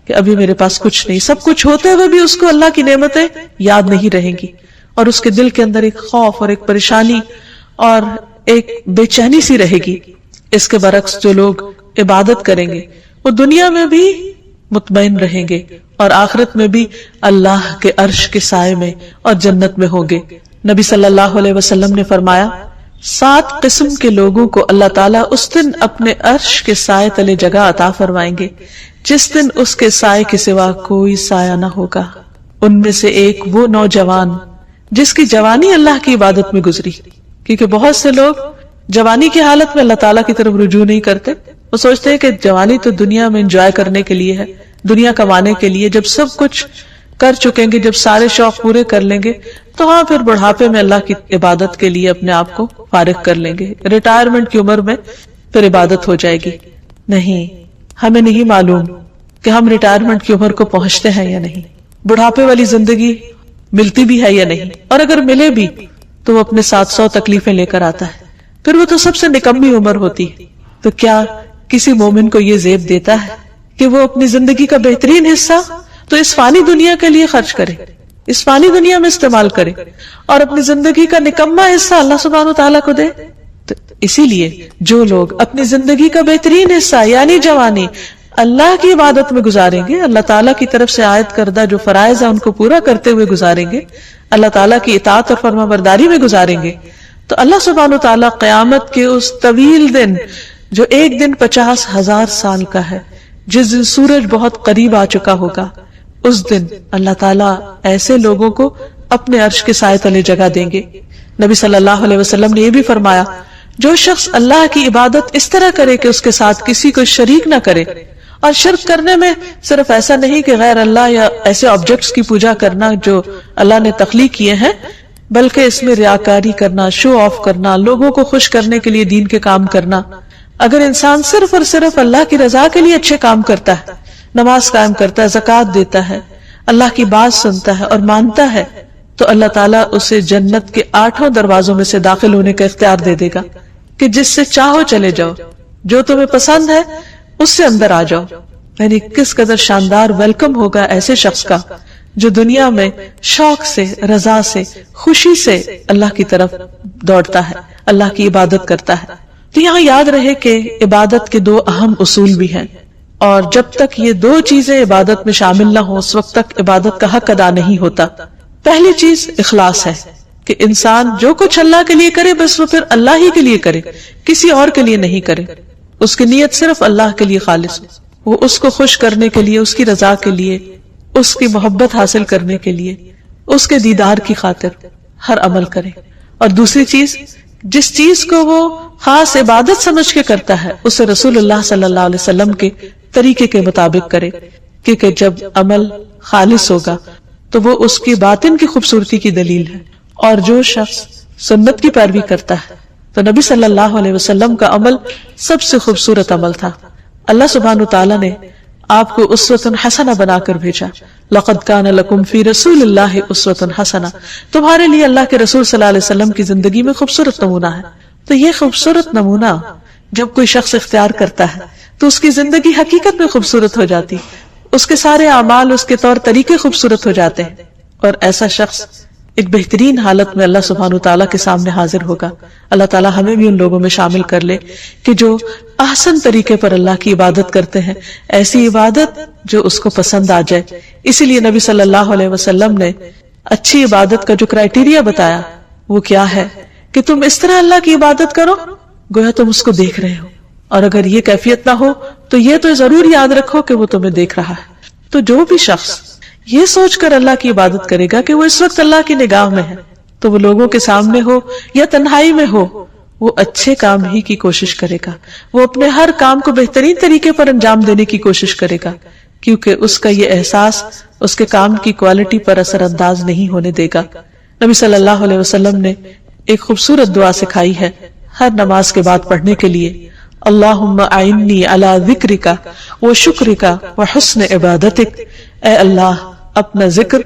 کہ ابھی میرے پاس کچھ نہیں. سب کچھ ہوتے ہوئے بھی اس کو اللہ کی نعمتیں یاد نہیں رہیں گی، اور اس کے دل کے اندر ایک خوف اور ایک پریشانی اور ایک بے چینی سی رہے گی. اس کے برعکس جو لوگ عبادت کریں گے وہ دنیا میں بھی مطمئن رہیں گے اور آخرت میں بھی اللہ کے عرش کے سائے میں اور جنت میں ہوں گے. نبی صلی اللہ علیہ وسلم نے فرمایا، 7 قسم کے لوگوں کو اللہ تعالیٰ اس دن اپنے عرش کے سائے تلے جگہ عطا فرمائیں گے جس دن اس کے سائے کے سوا کوئی سایہ نہ ہوگا. ان میں سے ایک وہ نوجوان جس کی جوانی اللہ کی عبادت میں گزری، کیونکہ بہت سے لوگ جوانی کی حالت میں اللہ تعالیٰ کی طرف رجوع نہیں کرتے. وہ سوچتے ہیں کہ جوانی تو دنیا میں انجوائے کرنے کے لیے ہے، دنیا کمانے کے لیے، جب سب کچھ کر چکیں گے، جب سارے شوق پورے کر لیں گے تو ہاں پھر بڑھاپے میں اللہ کی عبادت کے لیے اپنے آپ کو فارغ کر لیں گے، ریٹائرمنٹ کی عمر میں پھر عبادت ہو جائے گی. نہیں، ہمیں نہیں معلوم کہ ہم ریٹائرمنٹ کی عمر کو پہنچتے ہیں یا نہیں، بڑھاپے والی زندگی ملتی بھی ہے یا نہیں، اور اگر ملے بھی تو وہ اپنے 700 تکلیفیں لے کر آتا ہے، پھر وہ تو سب سے نکمی عمر ہوتی ہے. تو کیا کسی مومن کو یہ زیب دیتا ہے کہ وہ اپنی زندگی کا بہترین حصہ تو اس فانی دنیا کے لیے خرچ کرے، اس فانی دنیا میں استعمال کرے، اور اپنی زندگی کا نکما حصہ اللہ سبحانہ وتعالیٰ کو دے؟ تو اسی لیے جو لوگ اپنی زندگی کا بہترین حصہ یعنی جوانی اللہ کی عبادت میں گزاریں گے، اللہ تعالیٰ کی طرف سے عائد کردہ جو فرائض ہیں ان کو پورا کرتے ہوئے گزاریں گے، اللہ تعالیٰ کی اطاعت اور فرما برداری میں گزاریں گے، تو اللہ سبحانہ وتعالیٰ قیامت کے اس طویل دن جو ایک دن 50,000 سال کا ہے، جس دن سورج بہت قریب آ چکا ہوگا، اس دن اللہ تعالیٰ ایسے لوگوں کو اپنے عرش کے سائے تلے جگہ دیں گے. نبی صلی اللہ علیہ وسلم نے یہ بھی فرمایا، جو شخص اللہ کی عبادت اس طرح کرے کہ اس کے ساتھ کسی کو شریک نہ کرے، اور شرک کرنے میں صرف ایسا نہیں کہ غیر اللہ یا ایسے آبجیکٹس کی پوجا کرنا جو اللہ نے تخلیق کیے ہیں، بلکہ اس میں ریاکاری کرنا، شو آف کرنا، لوگوں کو خوش کرنے کے لیے دین کے کام کرنا. اگر انسان صرف اور صرف اللہ کی رضا کے لیے اچھے کام کرتا ہے، نماز قائم کرتا ہے، زکوٰۃ دیتا ہے، اللہ کی بات سنتا ہے اور مانتا ہے، تو اللہ تعالیٰ اسے جنت کے 8 دروازوں میں سے داخل ہونے کا اختیار دے دے گا کہ جس سے چاہو چلے جاؤ، جو تمہیں پسند ہے اس سے اندر آ جاؤ. یعنی کس قدر شاندار ویلکم ہوگا ایسے شخص کا جو دنیا میں شوق سے، رضا سے، خوشی سے اللہ کی طرف دوڑتا ہے، اللہ کی عبادت کرتا ہے. تو یہاں یاد رہے کہ عبادت کے 2 اہم اصول بھی ہیں، اور جب تک یہ 2 چیزیں عبادت میں شامل نہ ہوں اس وقت تک عبادت کا حق ادا نہیں ہوتا. پہلی چیز اخلاص ہے کہ انسان جو کچھ اللہ کے لیے کرے بس وہ پھر اللہ ہی کے لیے کرے، کسی اور کے لیے نہیں کرے. اس کی نیت صرف اللہ کے لیے خالص ہو، وہ اس کو خوش کرنے کے لیے، اس کی رضا کے لیے، اس کی محبت حاصل کرنے کے لیے، اس کے دیدار کی خاطر ہر عمل کرے. اور دوسری چیز، جس چیز کو وہ خاص عبادت سمجھ کے کرتا ہے اسے رسول اللہ صلی اللہ علیہ وسلم کے طریقے کے مطابق کرے، کیونکہ جب عمل خالص ہوگا تو وہ اس کی باطن کی خوبصورتی کی دلیل ہے. اور جو شخص سنت کی پیروی کرتا ہے تو نبی صلی اللہ علیہ وسلم کا عمل سب سے خوبصورت عمل تھا. اللہ سبحانہ تعالیٰ نے آپ کو اسوۃ حسنہ بنا کر بھیجا. لقد کان لکم فی رسول اللہ اسوۃ حسنہ، تمہارے لیے اللہ کے رسول صلی اللہ علیہ وسلم کی زندگی میں خوبصورت نمونہ ہے. تو یہ خوبصورت نمونہ جب کوئی شخص اختیار کرتا ہے تو اس کی زندگی حقیقت میں خوبصورت ہو جاتی، اس کے سارے اعمال، اس کے طور طریقے خوبصورت ہو جاتے ہیں، اور ایسا شخص ایک بہترین حالت میں اللہ سبحانہ وتعالیٰ کے سامنے حاضر ہوگا. اللہ تعالیٰ ہمیں بھی ان لوگوں میں شامل کر لے کہ جو احسن طریقے پر اللہ کی عبادت کرتے ہیں، ایسی عبادت جو اس کو پسند آ جائے. اسی لیے نبی صلی اللہ علیہ وسلم نے اچھی عبادت کا جو کرائیٹیریا بتایا وہ کیا ہے کہ تم اس طرح اللہ کی عبادت کرو گویا تم اس کو دیکھ رہے ہو، اور اگر یہ کیفیت نہ ہو تو یہ تو ضرور یاد رکھو کہ وہ تمہیں دیکھ رہا ہے. تو جو بھی شخص یہ سوچ کر اللہ کی عبادت کرے گا کہ وہ اس وقت اللہ کی نگاہ میں ہے، تو وہ لوگوں کے سامنے ہو یا تنہائی میں ہو، وہ اچھے کام ہی کی کوشش کرے گا، وہ اپنے ہر کام کو بہترین طریقے پر انجام دینے کی کوشش کرے گا، کیونکہ اس کا یہ احساس اس کے کام کی کوالٹی پر اثر انداز نہیں ہونے دے گا. نبی صلی اللہ علیہ وسلم نے ایک خوبصورت دعا سکھائی ہے ہر نماز کے بعد پڑھنے کے لیے. اللہم اعنی علی ذکرک و شکرک و حسن عبادتک. اے اللہ اپنا ذکر،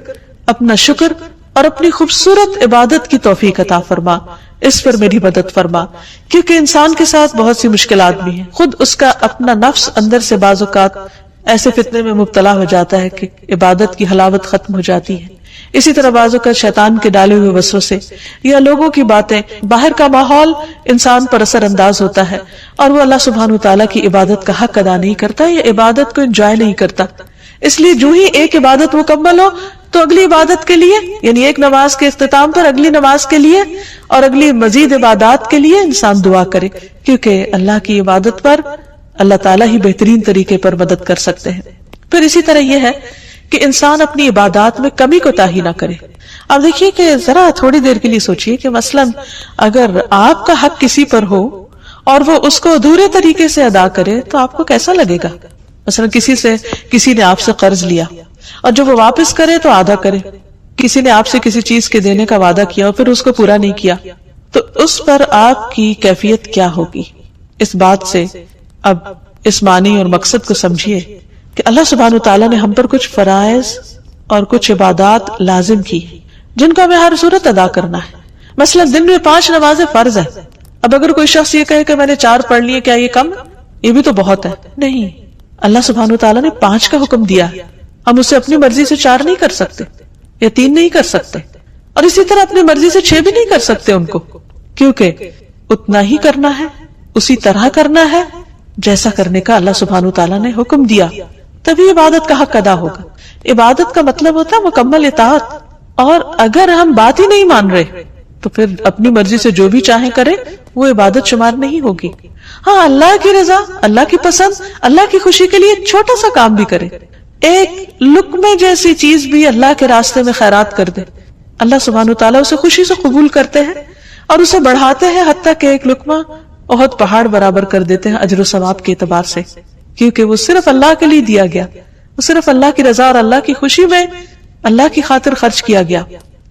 اپنا شکر اور اپنی خوبصورت عبادت کی توفیق عطا فرما، اس پر میری مدد فرما. کیونکہ انسان کے ساتھ بہت سی مشکلات بھی ہیں، خود اس کا اپنا نفس اندر سے بعض اوقات ایسے فتنے میں مبتلا ہو جاتا ہے کہ عبادت کی حلاوت ختم ہو جاتی ہے. اسی طرح بعض اوقات شیطان کے ڈالے ہوئے وسوسے یا لوگوں کی باتیں، باہر کا ماحول انسان پر اثر انداز ہوتا ہے اور وہ اللہ سبحانہ وتعالیٰ کی عبادت کا حق ادا نہیں کرتا یا عبادت کو انجوائے نہیں کرتا. اس لیے جو ہی ایک عبادت مکمل ہو تو اگلی عبادت کے لیے، یعنی ایک نماز کے اختتام پر اگلی نماز کے لیے اور اگلی مزید عبادات کے لیے انسان دعا کرے، کیونکہ اللہ کی عبادت پر اللہ تعالیٰ ہی بہترین طریقے پر مدد کر سکتے ہیں. پھر اسی طرح یہ ہے کہ انسان اپنی عبادات میں کمی کوتاہی نہ کرے. اب دیکھیے کہ ذرا تھوڑی دیر کے لیے سوچئے کہ مثلاً اگر آپ کا حق کسی پر ہو اور وہ اس کو ادھورے طریقے سے ادا کرے تو آپ کو کیسا لگے گا؟ مثلاً کسی نے آپ سے قرض لیا اور جب وہ واپس کرے تو آدھا کرے، کسی نے آپ سے کسی چیز کے دینے کا وعدہ کیا اور پھر اس کو پورا نہیں کیا، تو اس پر آپ کی کیفیت کیا ہوگی؟ اس بات سے اب اس معنی اور مقصد کو سمجھیے کہ اللہ سبحانہ وتعالیٰ نے ہم پر کچھ فرائض اور کچھ عبادات لازم کی جن کو ہمیں ہر صورت ادا کرنا ہے. مثلا دن میں 5 نمازیں فرض ہیں. اب اگر کوئی شخص یہ کہے کہ میں نے 4 پڑھ لیے، کیا یہ کم؟ یہ بھی تو بہت ہے. نہیں، اللہ سبحانہ وتعالیٰ نے 5 کا حکم دیا، ہم اسے اپنی مرضی سے 4 نہیں کر سکتے یا 3 نہیں کر سکتے، اور اسی طرح اپنی مرضی سے 6 بھی نہیں کر سکتے ان کو، کیونکہ اتنا ہی کرنا ہے، اسی طرح کرنا ہے جیسا کرنے کا اللہ سبحانہ وتعالیٰ نے حکم دیا، تبھی عبادت کا حق ادا ہوگا. عبادت کا مطلب ہوتا ہے مکمل اطاعت، اور اگر ہم بات ہی نہیں مان رہے تو پھر اپنی مرضی سے جو بھی چاہیں کرے وہ عبادت شمار نہیں ہوگی. ہاں، اللہ کی رضا، اللہ کی پسند، اللہ کی خوشی کے لیے چھوٹا سا کام بھی کرے، ایک لقمے جیسی چیز بھی اللہ کے راستے میں خیرات کر دے، اللہ سبحانہ وتعالیٰ اسے خوشی سے قبول کرتے ہیں اور اسے بڑھاتے ہیں، حتیٰ کہ ایک لقمہ بہت پہاڑ برابر کر دیتے ہیں اجر و ثواب کے اعتبار سے، کیونکہ وہ صرف اللہ کے لیے دیا گیا، وہ صرف اللہ کی رضا اور اللہ کی خوشی میں اللہ کی خاطر خرچ کیا گیا.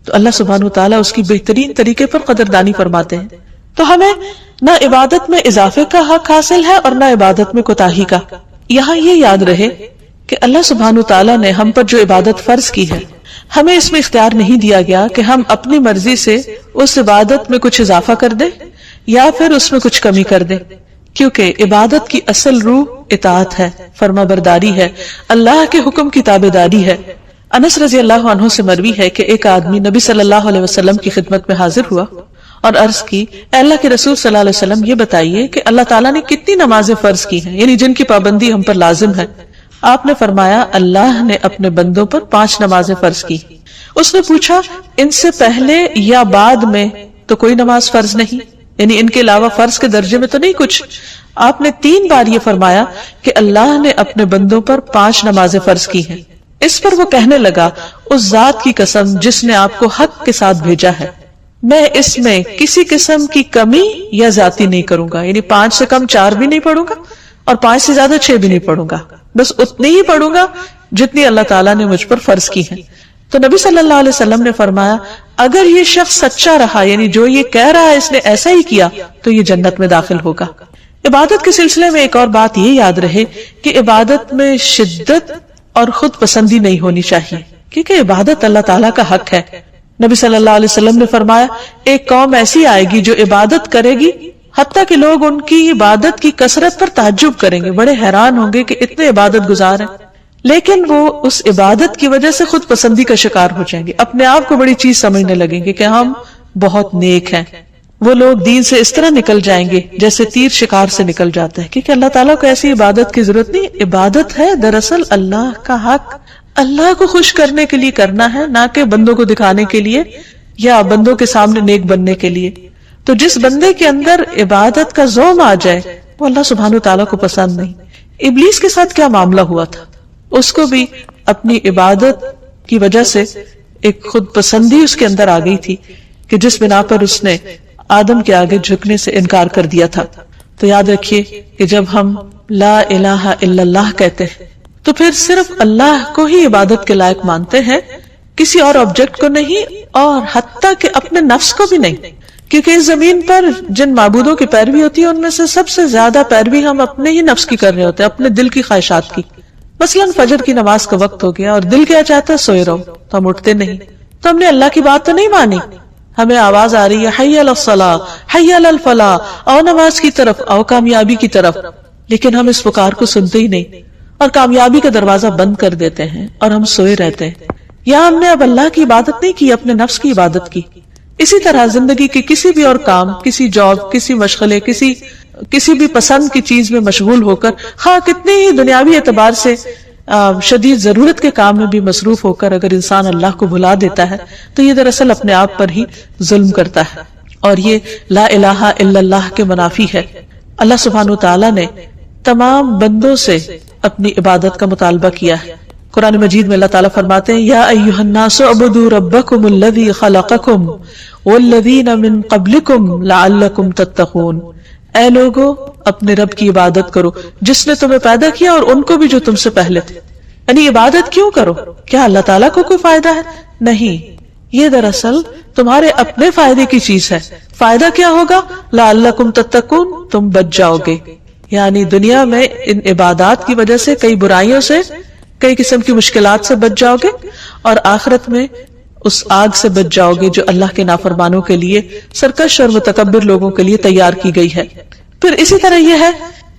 تو اللہ سبحانہ وتعالیٰ اس کی بہترین طریقے پر قدردانی فرماتے ہیں. تو ہمیں نہ عبادت میں اضافے کا حق حاصل ہے اور نہ عبادت میں کوتاہی کا. یہاں یہ یاد رہے کہ اللہ سبحانہ وتعالیٰ نے ہم پر جو عبادت فرض کی ہے، ہمیں اس میں اختیار نہیں دیا گیا کہ ہم اپنی مرضی سے اس عبادت میں کچھ اضافہ کر دیں یا پھر اس میں کچھ کمی کر دیں، کیونکہ عبادت کی اصل روح اطاعت ہے، فرما برداری ہے، اللہ کے حکم کی تابعداری ہے. انس رضی اللہ عنہ سے مروی ہے کہ ایک آدمی نبی صلی اللہ علیہ وسلم کی خدمت میں حاضر ہوا اور عرض کی، اے اللہ کے رسول صلی اللہ علیہ وسلم، یہ بتائیے کہ اللہ تعالیٰ نے کتنی نمازیں فرض کی ہیں، یعنی جن کی پابندی ہم پر لازم ہے. آپ نے فرمایا، اللہ نے اپنے بندوں پر 5 نمازیں فرض کی. اس نے پوچھا، ان سے پہلے یا بعد میں تو کوئی نماز فرض نہیں، یعنی ان کے علاوہ فرض کے درجے میں تو نہیں کچھ؟ آپ نے 3 بار یہ فرمایا کہ اللہ نے اپنے بندوں پر 5 نمازیں فرض کی ہیں. اس پر وہ کہنے لگا، اس ذات کی قسم جس نے آپ کو حق کے ساتھ بھیجا ہے، میں اس میں کسی قسم کی کمی یا زیادتی نہیں کروں گا، یعنی 5 سے کم 4 بھی نہیں پڑھوں گا اور 5 سے زیادہ 6 بھی نہیں پڑھوں گا، بس اتنی ہی پڑھوں گا جتنی اللہ تعالیٰ نے مجھ پر فرض کی ہیں. تو نبی صلی اللہ علیہ وسلم نے فرمایا، اگر یہ شخص سچا رہا، یعنی جو یہ کہہ رہا ہے اس نے ایسا ہی کیا، تو یہ جنت میں داخل ہوگا. عبادت کے سلسلے میں ایک اور بات یہ یاد رہے کہ عبادت میں شدت اور خود پسندی نہیں ہونی چاہیے، کیونکہ عبادت اللہ تعالیٰ کا حق ہے. نبی صلی اللہ علیہ وسلم نے فرمایا ایک قوم ایسی آئے گی جو عبادت کرے گی حتیٰ کہ لوگ ان کی عبادت کی کثرت پر تعجب کریں گے، بڑے حیران ہوں گے کہ اتنے عبادت گزار ہیں، لیکن وہ اس عبادت کی وجہ سے خود پسندی کا شکار ہو جائیں گے، اپنے آپ کو بڑی چیز سمجھنے لگیں گے کہ ہم بہت نیک ہیں۔ وہ لوگ دین سے اس طرح نکل جائیں گے جیسے تیر شکار سے نکل جاتا ہے، کیونکہ اللہ تعالیٰ کو ایسی عبادت کی ضرورت نہیں۔ عبادت ہے دراصل اللہ کا حق، اللہ کو خوش کرنے کے لیے کرنا ہے، نہ کہ بندوں کو دکھانے کے لیے یا بندوں کے سامنے نیک بننے کے لیے۔ تو جس بندے کے اندر عبادت کا ذوق آ جائے وہ اللہ سبحانہ تعالیٰ کو پسند نہیں۔ ابلیس کے ساتھ کیا معاملہ ہوا تھا؟ اس کو بھی اپنی عبادت کی وجہ سے ایک خود پسندی اس کے اندر آ گئی تھی کہ جس بنا پر اس نے آدم کے آگے جھکنے سے انکار کر دیا تھا۔ تو یاد رکھیے کہ جب ہم لا الہ الا اللہ کہتے ہیں تو پھر صرف اللہ کو ہی عبادت کے لائق مانتے ہیں، کسی اور آبجیکٹ کو نہیں، اور حتیٰ کہ اپنے نفس کو بھی نہیں، کیونکہ اس زمین پر جن معبودوں کی پیروی ہوتی ہے ان میں سے سب سے زیادہ پیروی ہم اپنے ہی نفس کی کر رہے ہوتے ہیں، اپنے دل کی خواہشات کی۔ مثلا فجر کی نماز کا وقت ہو گیا اور دل کیا چاہتا ہے سوئے رہو، تو ہم اٹھتے نہیں، تو ہم نے اللہ کی بات تو نہیں مانی۔ ہمیں آواز آ رہی ہے حی علی الصلاۃ، حی علی الفلاح، آؤ نماز کی طرف، آؤ کامیابی کی طرف، لیکن ہم اس پکار کو سنتے ہی نہیں اور کامیابی کا دروازہ بند کر دیتے ہیں اور ہم سوئے رہتے ہیں۔ یہاں ہم نے اب اللہ کی عبادت نہیں کی، اپنے نفس کی عبادت کی۔ اسی طرح زندگی کے کسی بھی اور کام، کسی جاب، کسی مشغلے، کسی بھی پسند کی چیز میں مشغول ہو کر، خواہ کتنی ہی دنیاوی اعتبار سے شدید ضرورت کے کام میں بھی مصروف ہو کر اگر انسان اللہ کو بھلا دیتا ہے تو یہ دراصل اپنے آپ پر ہی ظلم کرتا ہے، اور یہ لا الہ الا اللہ کے منافی ہے۔ اللہ سبحانہ وتعالی نے تمام بندوں سے اپنی عبادت کا مطالبہ کیا ہے۔ قرآن مجید میں اللہ تعالیٰ فرماتے ہیں یا ایھا الناس اعبدوا ربکم الذی خلقکم والذین من قبلکم لعلکم تتقون، اے لوگو اپنے رب کی عبادت کرو جس نے تمہیں پیدا کیا اور ان کو بھی جو تم سے پہلے تھے۔ یعنی عبادت کیوں کرو؟ کیا اللہ تعالیٰ کو کوئی فائدہ ہے؟ نہیں، یہ دراصل تمہارے اپنے فائدے کی چیز ہے۔ فائدہ کیا ہوگا؟ لعلکم تتقون، تم بچ جاؤ گے، یعنی دنیا میں ان عبادات کی وجہ سے کئی برائیوں سے، کئی قسم کی مشکلات سے بچ جاؤ گے، اور آخرت میں اس آگ سے بچ جاؤ گے جو اللہ کے نافرمانوں کے لیے، سرکش اور متکبر لوگوں کے لیے تیار کی گئی ہے۔ پھر اسی طرح یہ ہے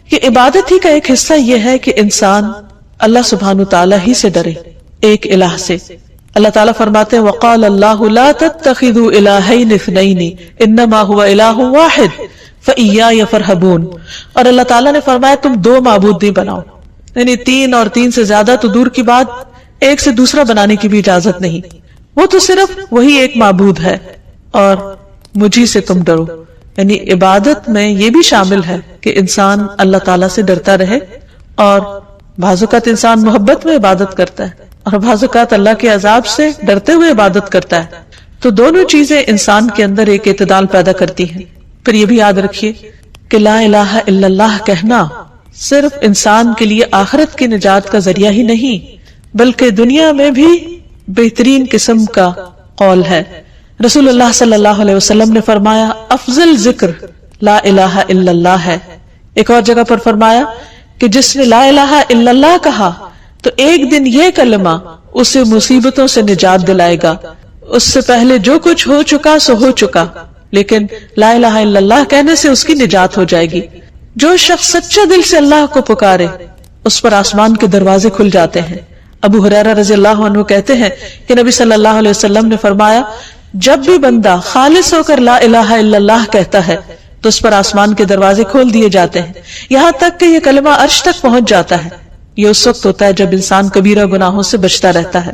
کہ عبادت ہی کا ایک حصہ یہ ہے کہ انسان اللہ سبحانہ تعالیٰ ہی سے ڈرے، ایک الہ سے۔ اللہ تعالیٰ فرماتے ہیں وقال اللہ لا تتخذوا الہین اثنین انما هو الہ واحد فإیای فرہبون، اور اللہ تعالیٰ نے فرمایا تم دو معبود نہیں بناؤ، یعنی تین اور تین سے زیادہ تو دور کی بات، ایک سے دوسرا بنانے کی بھی اجازت نہیں، وہ تو صرف وہی ایک معبود ہے، اور مجھی سے تم ڈرو۔ یعنی عبادت میں یہ بھی شامل ہے کہ انسان اللہ تعالیٰ سے ڈرتا رہے، اور بعض اوقات انسان محبت میں عبادت کرتا ہے اور بعض اوقات اللہ کے عذاب سے ڈرتے ہوئے عبادت کرتا ہے، تو دونوں چیزیں انسان کے اندر ایک اعتدال پیدا کرتی ہیں۔ پھر یہ بھی یاد رکھیے کہ لا الہ الا اللہ کہنا صرف انسان کے لیے آخرت کی نجات کا ذریعہ ہی نہیں بلکہ دنیا میں بھی بہترین قسم کا قول ہے۔ رسول اللہ صلی اللہ علیہ وسلم نے فرمایا افضل ذکر لا الہ الا اللہ ہے۔ ایک اور جگہ پر فرمایا کہ جس نے لا الہ الا اللہ کہا تو ایک دن یہ کلمہ اسے مصیبتوں سے نجات دلائے گا، اس سے پہلے جو کچھ ہو چکا سو ہو چکا، لیکن لا الہ الا اللہ کہنے سے اس کی نجات ہو جائے گی۔ جو شخص سچے دل سے اللہ کو پکارے اس پر آسمان کے دروازے کھل جاتے ہیں۔ ابو ہریرہ رضی اللہ عنہ کہتے ہیں کہ نبی صلی اللہ علیہ وسلم نے فرمایا جب بھی بندہ خالص ہو کر لا الہ الا اللہ کہتا ہے تو اس پر آسمان کے دروازے کھول دیے جاتے ہیں، یہاں تک کہ یہ کلمہ عرش تک پہنچ جاتا ہے۔ یہ اس وقت ہوتا ہے جب انسان کبیرہ گناہوں سے بچتا رہتا ہے۔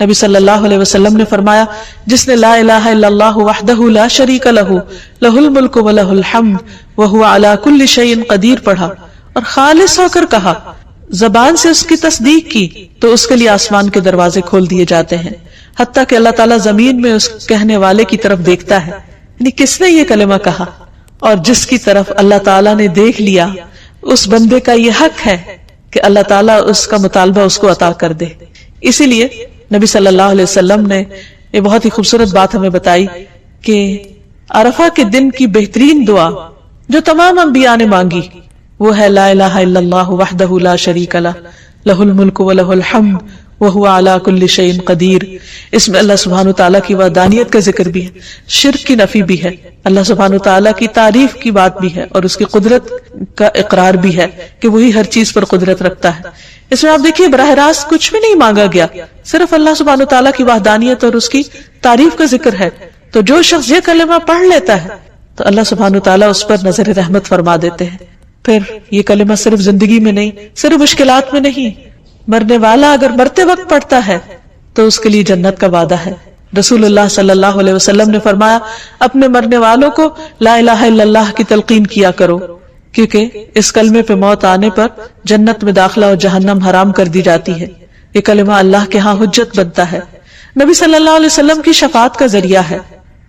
نبی صلی اللہ علیہ وسلم نے فرمایا جس نے لا الہ الا اللہ وحدہ لا شریک لہ لہ الملک ولہ الحمد وہو علی کل شیء قدیر پڑھا اور خالص ہو کر کہا، زبان سے اس کی تصدیق کی، تو اس کے لیے آسمان کے دروازے کھول دیے جاتے ہیں، حتیٰ کہ اللہ تعالیٰ زمین میں اس کہنے والے کی طرف دیکھتا ہے، یعنی کس نے یہ کلمہ کہا، اور جس کی طرف اللہ تعالیٰ نے دیکھ لیا اس بندے کا یہ حق ہے کہ اللہ تعالیٰ اس کا مطالبہ اس کو عطا کر دے۔ اسی لیے نبی صلی اللہ علیہ وسلم نے یہ بہت ہی خوبصورت بات ہمیں بتائی کہ عرفہ کے دن کی بہترین دعا جو تمام انبیاء نے مانگی وہ ہے لا الہ الا اللہ وحدہ لا شریک لہ لہ الملک ولہ الحمد وَهُوَ عَلَى كُلِّ شَيْءٍ قَدِيرٌ. اس میں اللہ سبحانہ وتعالیٰ کی وحدانیت کا ذکر بھی ہے، شرک کی نفی بھی ہے، اللہ سبحانہ وتعالیٰ کی تعریف کی بات بھی ہے، اور اس کی قدرت کا اقرار بھی ہے کہ وہی ہر چیز پر قدرت رکھتا ہے. اس میں آپ دیکھیے براہ راست کچھ بھی نہیں مانگا گیا، صرف اللہ سبحانہ وتعالیٰ کی وحدانیت اور اس کی تعریف کا ذکر ہے. تو جو شخص یہ کلمہ پڑھ لیتا ہے تو اللہ سبحانہ وتعالیٰ اس پر نظر رحمت فرما دیتے ہیں. پھر یہ کلمہ صرف زندگی میں نہیں، صرف مشکلات میں نہیں، مرنے والا اگر مرتے وقت پڑھتا ہے تو اس کے لیے جنت کا وعدہ ہے. رسول اللہ صلی اللہ علیہ وسلم نے فرمایا اپنے مرنے والوں کو لا الہ الا اللہ کی تلقین کیا کرو، کیونکہ اس کلمے پہ موت آنے پر جنت میں داخلہ اور جہنم حرام کر دی جاتی ہے. یہ کلمہ اللہ کے ہاں حجت بنتا ہے، نبی صلی اللہ علیہ وسلم کی شفاعت کا ذریعہ ہے،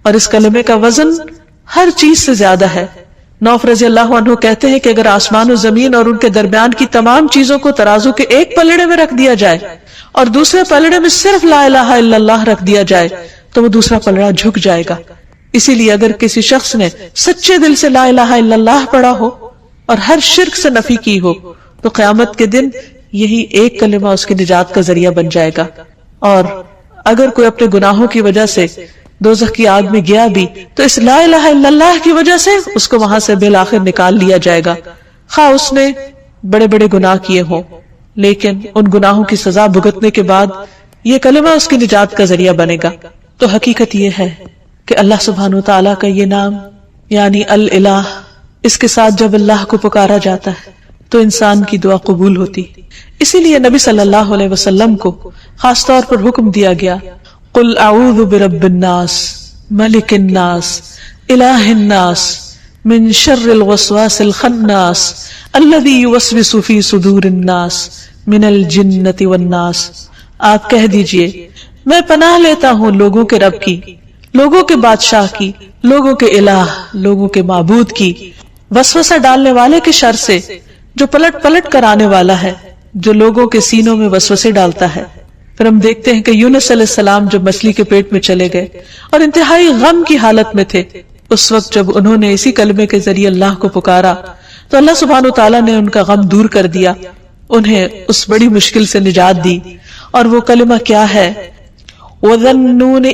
اور اس کلمے کا وزن ہر چیز سے زیادہ ہے. نوف رضی اللہ عنہ کہتے ہیں کہ اگر آسمان و زمین اور ان کے درمیان کی تمام چیزوں کو ترازو کے ایک پلڑے میں رکھ دیا جائے اور دوسرے پلڑے میں صرف لا الہ الا اللہ رکھ دیا جائے تو وہ دوسرا پلڑا جھک جائے گا. اسی لیے اگر کسی شخص نے سچے دل سے لا الہ الا اللہ پڑھا ہو اور ہر شرک سے نفی کی ہو تو قیامت کے دن یہی ایک کلمہ اس کی نجات کا ذریعہ بن جائے گا. اور اگر کوئی اپنے گناہوں کی وجہ سے دوزخ کی آگ میں گیا بھی تو اس لا الہ الا اللہ کی وجہ سے اس کو وہاں سے بالآخر نکال لیا جائے گا، خواہ اس نے بڑے بڑے گناہ کیے ہوں، لیکن ان گناہوں کی سزا بھگتنے کے بعد یہ کلمہ اس کی نجات کا ذریعہ بنے گا. تو حقیقت یہ ہے کہ اللہ سبحانہ وتعالیٰ کا یہ نام یعنی الالہ، اس کے ساتھ جب اللہ کو پکارا جاتا ہے تو انسان کی دعا قبول ہوتی. اسی لیے نبی صلی اللہ علیہ وسلم کو خاص طور پر حکم دیا گیا قل اعوذ برب الناس ملک الناس الہ الناس من شر الوسواس الخناس الذی یوسوس فی صدور الناس من الجنۃ والناس. آپ کہہ دیجئے میں پناہ لیتا ہوں لوگوں کے رب کی، لوگوں کے بادشاہ کی، لوگوں کے الہ، لوگوں کے معبود کی، وسوسہ ڈالنے والے کے شر سے جو پلٹ پلٹ کر آنے والا ہے، جو لوگوں کے سینوں میں وسوسے ڈالتا ہے. پھر ہم دیکھتے ہیں کہ یونس علیہ السلام جب مچھلی کے پیٹ میں چلے گئے اور انتہائی غم کی حالت میں تھے، اس وقت جب انہوں نے اسی کلمے کے ذریعے اللہ کو پکارا تو اللہ سبحانہ وتعالیٰ نے ان کا غم دور کر دیا، انہیں اس بڑی مشکل سے نجات دی. اور وہ کلمہ کیا ہے؟ وَظَنُّونِ